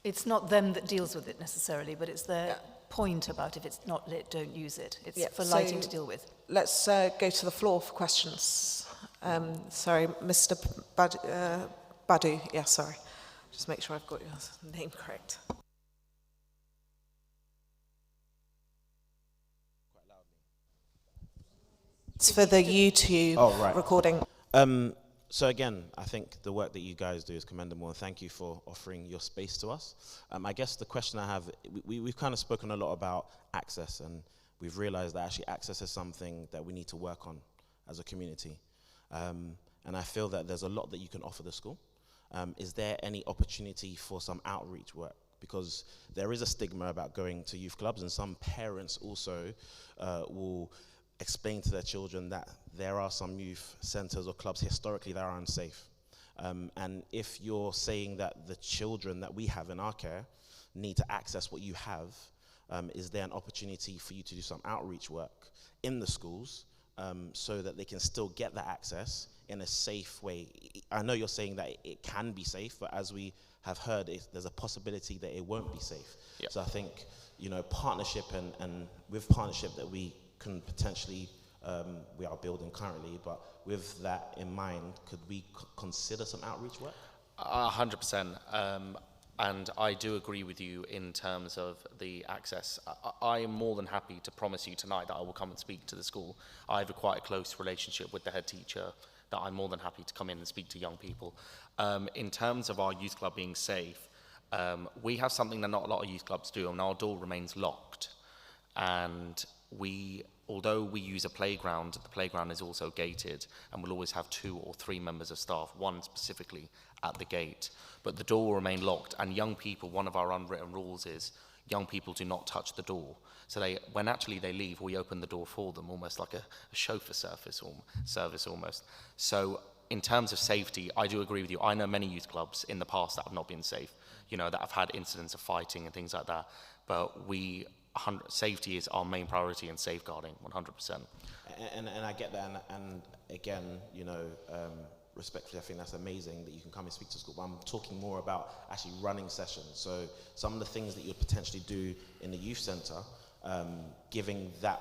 It's not them that deals with it necessarily, but it's their point about if it's not lit, don't use it. It's for lighting to deal with. Let's go to the floor for questions. Sorry, Mr. Badu. Yeah, sorry. Just make sure I've got your name correct. It's for the YouTube recording. So again, I think the work that you guys do is commendable, and thank you for offering your space to us. I guess the question I have, we've kind of spoken a lot about access, and we've realized that actually access is something that we need to work on as a community. And I feel that there's a lot that you can offer the school. Is there any opportunity for some outreach work? Because there is a stigma about going to youth clubs, and some parents also will explain to their children that there are some youth centres or clubs historically that are unsafe. And if you're saying that the children that we have in our care need to access what you have, is there an opportunity for you to do some outreach work in the schools so that they can still get that access in a safe way. I know you're saying that it can be safe, but as we have heard, there's a possibility that it won't be safe. Yep. So I think, partnership and with partnership that we can potentially, we are building currently, but with that in mind, could we consider some outreach work? 100%. And I do agree with you in terms of the access. I am more than happy to promise you tonight that I will come and speak to the school. I have quite a close relationship with the head teacher, that I'm more than happy to come in and speak to young people. In terms of our youth club being safe, we have something that not a lot of youth clubs do, and our door remains locked. And although we use a playground, the playground is also gated, and we'll always have 2 or 3 members of staff, one specifically at the gate. But the door will remain locked, and young people, one of our unwritten rules is young people do not touch the door. So when actually they leave, we open the door for them, almost like a chauffeur service almost. So in terms of safety, I do agree with you. I know many youth clubs in the past that have not been safe, that have had incidents of fighting and things like that. But safety is our main priority in safeguarding, 100%. And I get that, and again, respectfully, I think that's amazing that you can come and speak to school, but I'm talking more about actually running sessions. So some of the things that you'd potentially do in the youth centre, giving the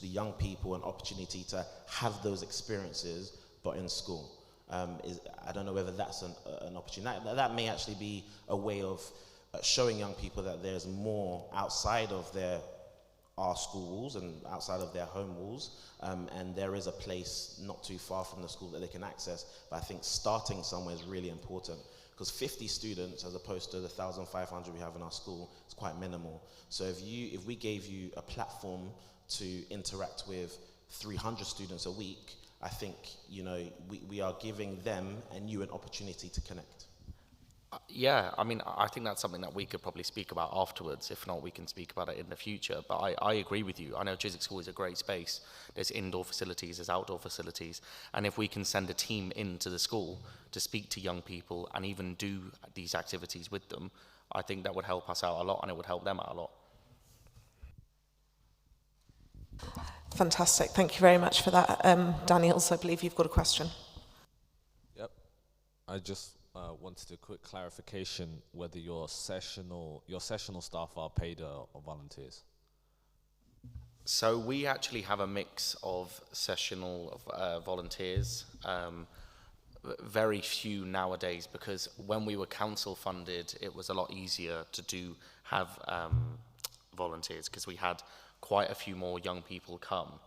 young people an opportunity to have those experiences, but in school. I don't know whether that's an opportunity. That may actually be a way of showing young people that there's more outside of our schools and outside of their home walls, and there is a place not too far from the school that they can access. But I think starting somewhere is really important, because 50 students as opposed to the 1,500 we have in our school is quite minimal. So if we gave you a platform to interact with 300 students a week, I think we are giving them and you an opportunity to connect. Yeah, I think that's something that we could probably speak about afterwards. If not, we can speak about it in the future. But I agree with you. I know Chiswick School is a great space. There's indoor facilities, there's outdoor facilities. And if we can send a team into the school to speak to young people and even do these activities with them, I think that would help us out a lot, and it would help them out a lot. Fantastic. Thank you very much for that. Daniels, I believe you've got a question. Yep. I just wanted a quick clarification whether your sessional staff are paid or volunteers. So we actually have a mix of sessional volunteers, very few nowadays, because when we were council funded, it was a lot easier to have volunteers, because we had quite a few more young people come.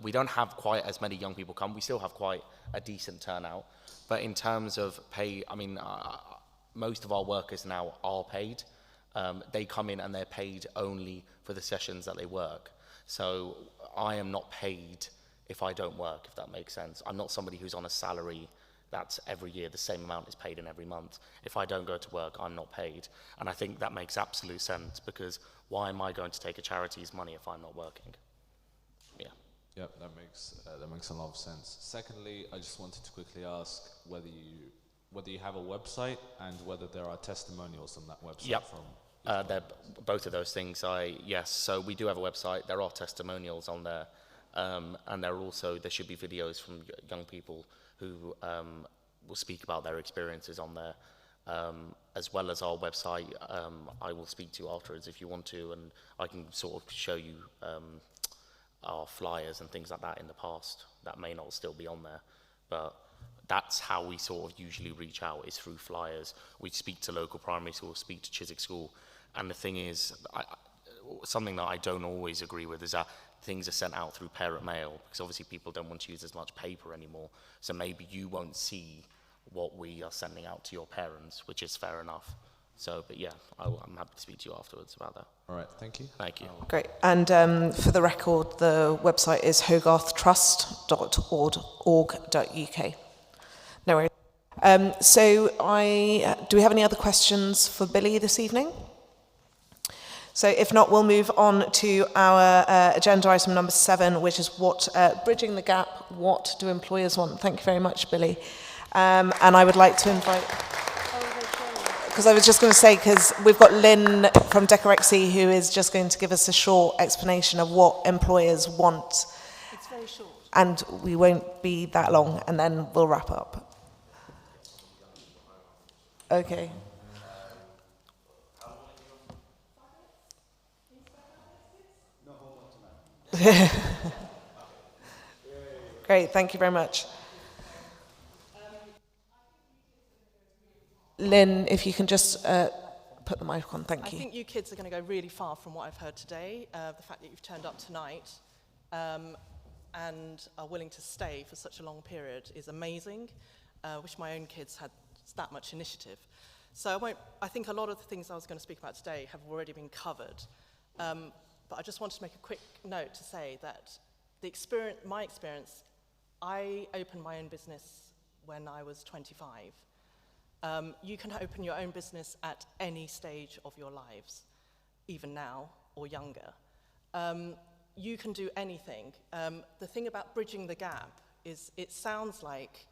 We don't have quite as many young people come. We still have quite a decent turnout. But in terms of pay, most of our workers now are paid. They come in and they're paid only for the sessions that they work. So I am not paid if I don't work, if that makes sense. I'm not somebody who's on a salary that's every year the same amount is paid in every month. If I don't go to work, I'm not paid. And I think that makes absolute sense, because why am I going to take a charity's money if I'm not working? Yeah. Yep, that makes a lot of sense. Secondly, I just wanted to quickly ask whether you have a website and whether there are testimonials on that website. Yep. Both of those things. Yes. So we do have a website. There are testimonials on there, and there should be videos from young people who will speak about their experiences on there, as well as our website. I will speak to you afterwards if you want to, and I can sort of show you our flyers and things like that in the past that may not still be on there, but that's how we sort of usually reach out, is through flyers. We speak to local primary schools, speak to Chiswick School, and the thing is, something that I don't always agree with is that things are sent out through parent mail, because obviously people don't want to use as much paper anymore, so maybe you won't see what we are sending out to your parents, which is fair enough. So, but yeah, I'm happy to speak to you afterwards about that. All right, thank you. Thank you. Great. And for the record, the website is hogarthtrust.org.uk. No worries. Do we have any other questions for Billy this evening? So if not, we'll move on to our agenda item number 7, which is bridging the gap. What do employers want? Thank you very much, Billy. And I would like to invite... Because I was just going to say, because we've got Lynn from Decorexy who is just going to give us a short explanation of what employers want very short. And we won't be that long, and then we'll wrap up. Okay. Great, thank you very much. Lynn, if you can just put the mic on, thank you. I think you kids are going to go really far from what I've heard today. The fact that you've turned up tonight and are willing to stay for such a long period is amazing. I wish my own kids had that much initiative. So I think a lot of the things I was going to speak about today have already been covered. But I just wanted to make a quick note to say that my experience, I opened my own business when I was 25. You can open your own business at any stage of your lives, even now or younger. You can do anything. The thing about bridging the gap is it sounds like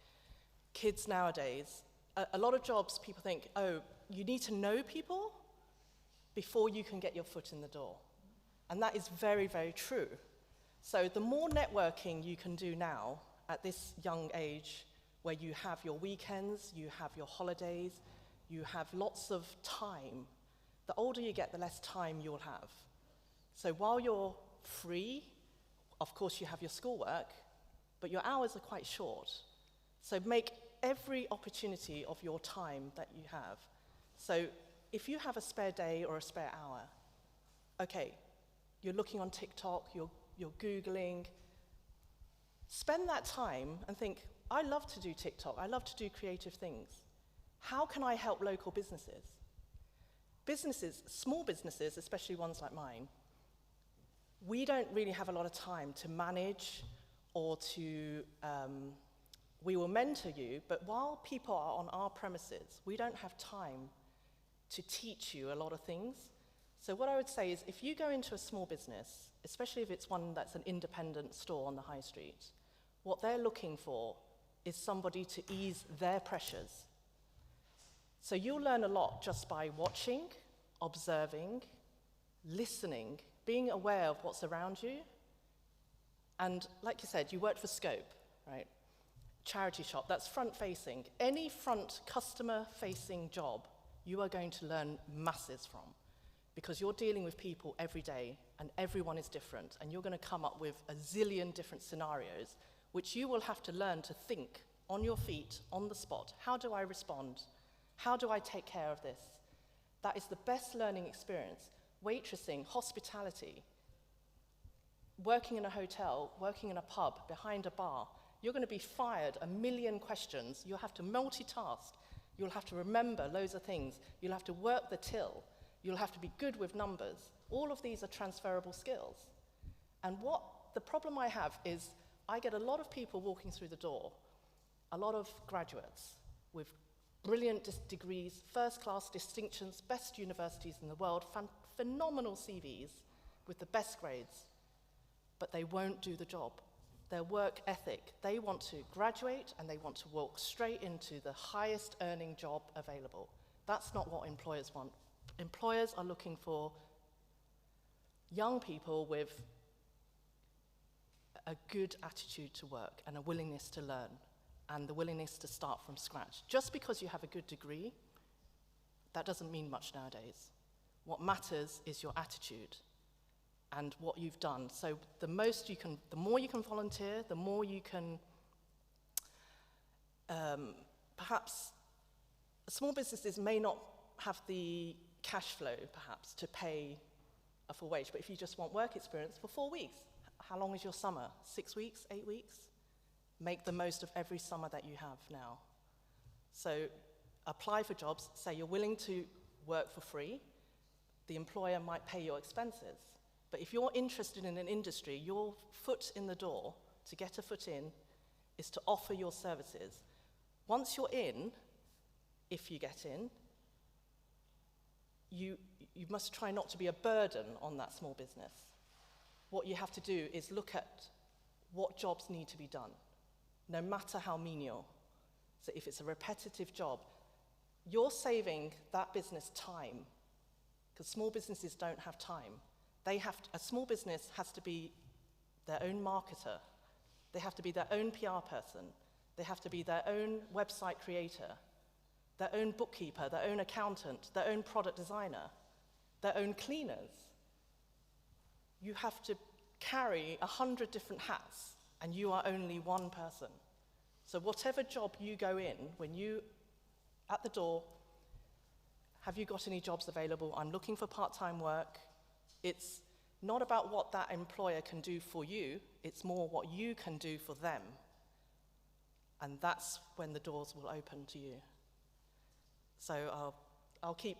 kids nowadays, a lot of jobs people think, oh, you need to know people before you can get your foot in the door. And that is very, very true. So the more networking you can do now at this young age, where you have your weekends, you have your holidays, you have lots of time. The older you get, the less time you'll have. So while you're free, of course you have your schoolwork, but your hours are quite short. So make every opportunity of your time that you have. So if you have a spare day or a spare hour, okay, you're looking on TikTok, you're Googling, spend that time and think, I love to do TikTok, I love to do creative things. How can I help local businesses? Businesses, small businesses, especially ones like mine, we don't really have a lot of time to manage or to, we will mentor you, but while people are on our premises, we don't have time to teach you a lot of things. So what I would say is if you go into a small business, especially if it's one that's an independent store on the high street, what they're looking for is somebody to ease their pressures. So you'll learn a lot just by watching, observing, listening, being aware of what's around you. And like you said, you worked for Scope, right? Charity shop, that's front-facing. Any front customer-facing job, you are going to learn masses from, because you're dealing with people every day, and everyone is different, and you're going to come up with a zillion different scenarios, which you will have to learn to think on your feet, on the spot. How do I respond? How do I take care of this? That is the best learning experience. Waitressing, hospitality, working in a hotel, working in a pub, behind a bar, you're going to be fired a million questions. You'll have to multitask. You'll have to remember loads of things. You'll have to work the till. You'll have to be good with numbers. All of these are transferable skills. And what the problem I have is I get a lot of people walking through the door, a lot of graduates with brilliant degrees, first-class distinctions, best universities in the world, phenomenal CVs with the best grades, but they won't do the job. Their work ethic, they want to graduate and they want to walk straight into the highest earning job available. That's not what employers want. Employers are looking for young people with a good attitude to work and a willingness to learn and the willingness to start from scratch. Just because you have a good degree, that doesn't mean much nowadays. What matters is your attitude and what you've done. So the more you can volunteer, the more you can, perhaps, small businesses may not have the cash flow, perhaps, to pay a full wage, but if you just want work experience for 4 weeks, how long is your summer? 6 weeks, 8 weeks? Make the most of every summer that you have now. So apply for jobs, say you're willing to work for free, the employer might pay your expenses. But if you're interested in an industry, your foot in the door, to get a foot in, is to offer your services. Once you're in, if you get in, you must try not to be a burden on that small business. What you have to do is look at what jobs need to be done, no matter how menial. So if it's a repetitive job, you're saving that business time, because small businesses don't have time. A small business has to be their own marketer. They have to be their own PR person. They have to be their own website creator, their own bookkeeper, their own accountant, their own product designer, their own cleaners. You have to carry 100 different hats, and you are only one person. So whatever job you go in, when you, at the door, have you got any jobs available? I'm looking for part-time work. It's not about what that employer can do for you, it's more what you can do for them. And that's when the doors will open to you. So I'll keep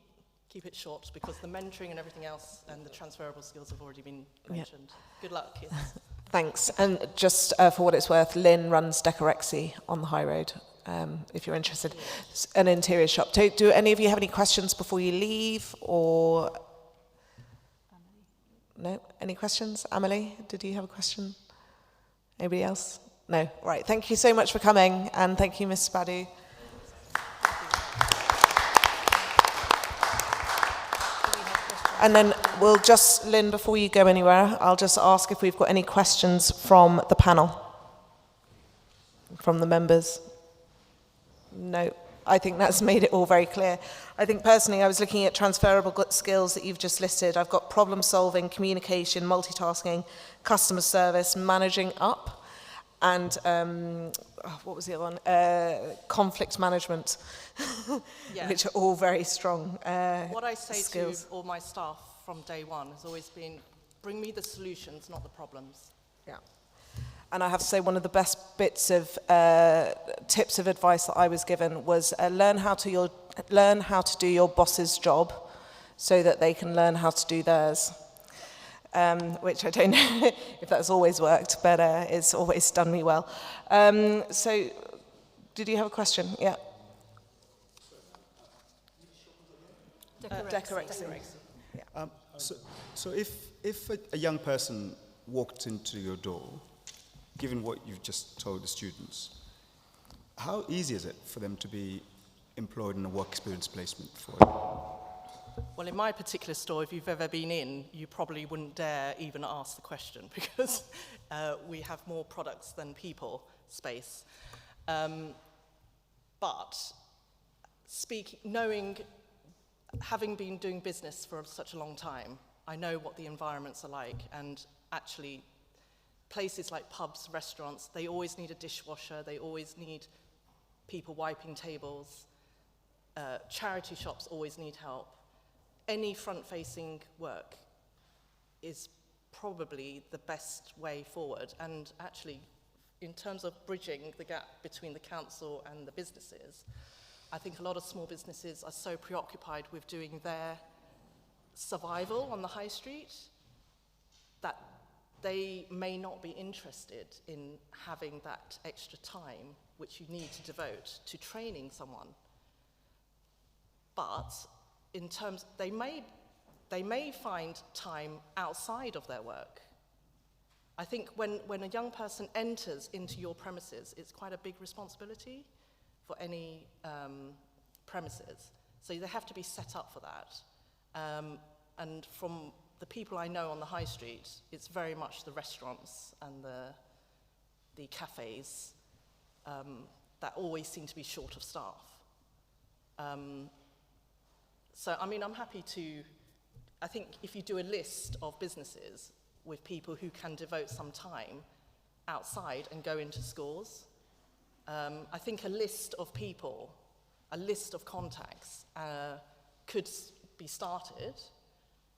it short because the mentoring and everything else and the transferable skills have already been mentioned. Good luck, kids. Thanks. And just for what it's worth, Lynn runs Decorexy on the High Road, if you're interested. It's an interior shop. Do any of you have any questions before you leave? Or no? Any questions? Amelie, did you have a question? Anybody else? No? Right. Thank you so much for coming, and thank you, Ms. Spadu. And then we'll just, Lynn, before you go anywhere, I'll just ask if we've got any questions from the panel, from the members. No, I think that's made it all very clear. I think personally, I was looking at transferable skills that you've just listed. I've got problem solving, communication, multitasking, customer service, managing up, and what was the other one? Conflict management, Yeah. which are all very strong What I say skills. to all my staff from day one has always been, bring me the solutions, not the problems. Yeah. And I have to say, one of the best bits of tips of advice that I was given was learn how to do your boss's job so that they can learn how to do theirs. Which I don't know if that's always worked, but it's always done me well. So, did you have a question? Yeah. Decorexy. So if a young person walked into your door, given what you've just told the students, how easy is it for them to be employed in a work experience placement for you? Well, in my particular store, if you've ever been in, you probably wouldn't dare even ask the question because we have more products than people space. But having been doing business for such a long time, I know what the environments are like, and actually places like pubs, restaurants, they always need a dishwasher, they always need people wiping tables. Charity shops always need help. Any front-facing work is probably the best way forward. And actually, in terms of bridging the gap between the council and the businesses, I think a lot of small businesses are so preoccupied with doing their survival on the high street that they may not be interested in having that extra time which you need to devote to training someone. But in terms, they may find time outside of their work. I think when a young person enters into your premises, it's quite a big responsibility for any premises. So they have to be set up for that. And from the people I know on the high street, it's very much the restaurants and the cafes that always seem to be short of staff. So, I mean, I'm happy to, I think if you do a list of businesses with people who can devote some time outside and go into schools, I think a list of people, a list of contacts could be started,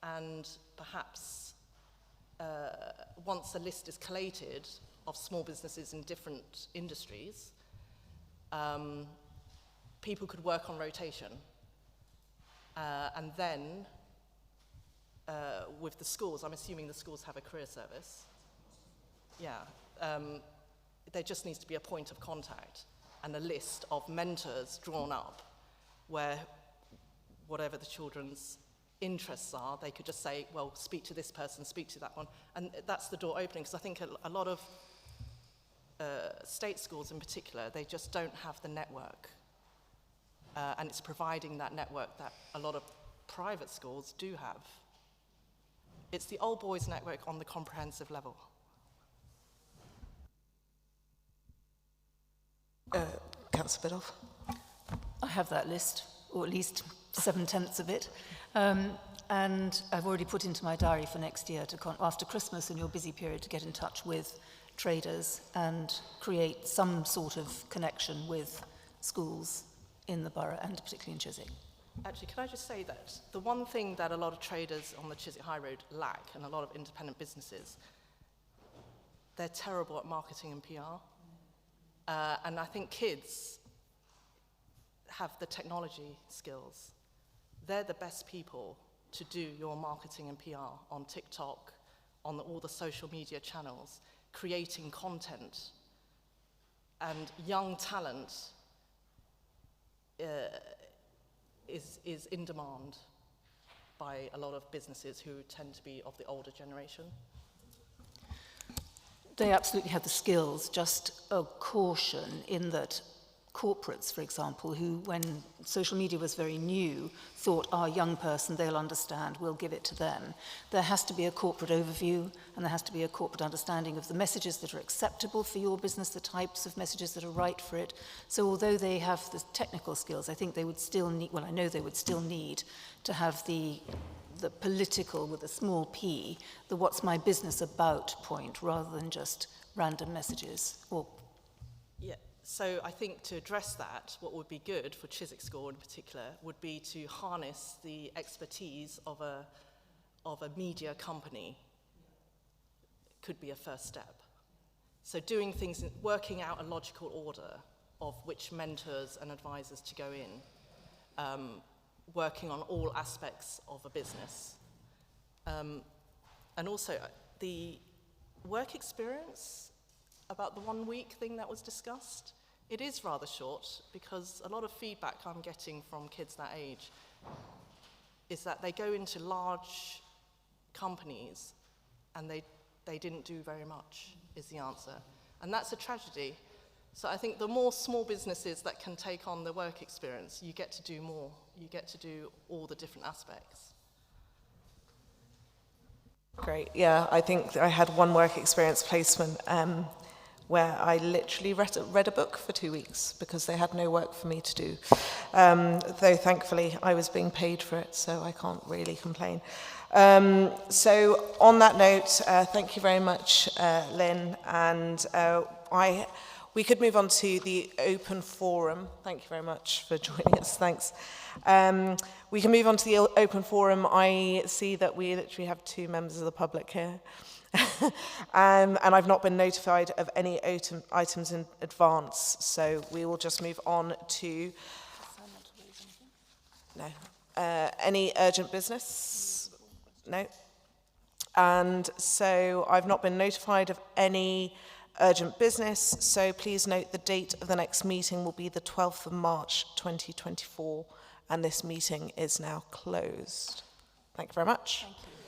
and perhaps once a list is collated of small businesses in different industries, people could work on rotation. And then, with the schools, I'm assuming the schools have a career service. Yeah. There just needs to be a point of contact and a list of mentors drawn up where whatever the children's interests are, they could just say, well, speak to this person, speak to that one. And that's the door opening, because I think a lot of state schools in particular, they just don't have the network. And it's providing that network that a lot of private schools do have. It's the old boys network on the comprehensive level. Councillor Biddulph. I have that list, or at least 7/10 of it. And I've already put into my diary for next year, after Christmas in your busy period, to get in touch with traders and create some sort of connection with schools in the borough, and particularly in Chiswick. Actually, can I just say that the one thing that a lot of traders on the Chiswick High Road lack, and a lot of independent businesses, they're terrible at marketing and PR. And I think kids have the technology skills. They're the best people to do your marketing and PR on TikTok, on all the social media channels, creating content. And young talent is in demand by a lot of businesses who tend to be of the older generation. They absolutely have the skills, just a caution in that corporates, for example, who, when social media was very new, thought, our young person, they'll understand, we'll give it to them. There has to be a corporate overview, and there has to be a corporate understanding of the messages that are acceptable for your business, the types of messages that are right for it. So although they have the technical skills, I think they would still need, well, I know they would still need to have the political, with a small p, the what's my business about point, rather than just random messages. Or yeah. So I think to address that, what would be good for Chiswick School in particular would be to harness the expertise of a media company. Could be a first step. So doing things, working out a logical order of which mentors and advisors to go in, working on all aspects of a business. And also the work experience, about the 1 week thing that was discussed, it is rather short, because a lot of feedback I'm getting from kids that age is that they go into large companies and they didn't do very much, is the answer. And that's a tragedy. So I think the more small businesses that can take on the work experience, you get to do more. You get to do all the different aspects. Great, yeah, I think I had one work experience placement where I literally read a book for 2 weeks because they had no work for me to do. Though thankfully I was being paid for it, so I can't really complain. So on that note, thank you very much, Lynn, and we could move on to the open forum. Thank you very much for joining us, thanks. We can move on to the open forum. I see that we literally have 2 members of the public here. And I've not been notified of any items in advance, so we will just move on to any urgent business? No. And so I've not been notified of any urgent business, so please note the date of the next meeting will be the 12th of March 2024, and this meeting is now closed. Thank you very much. thank you.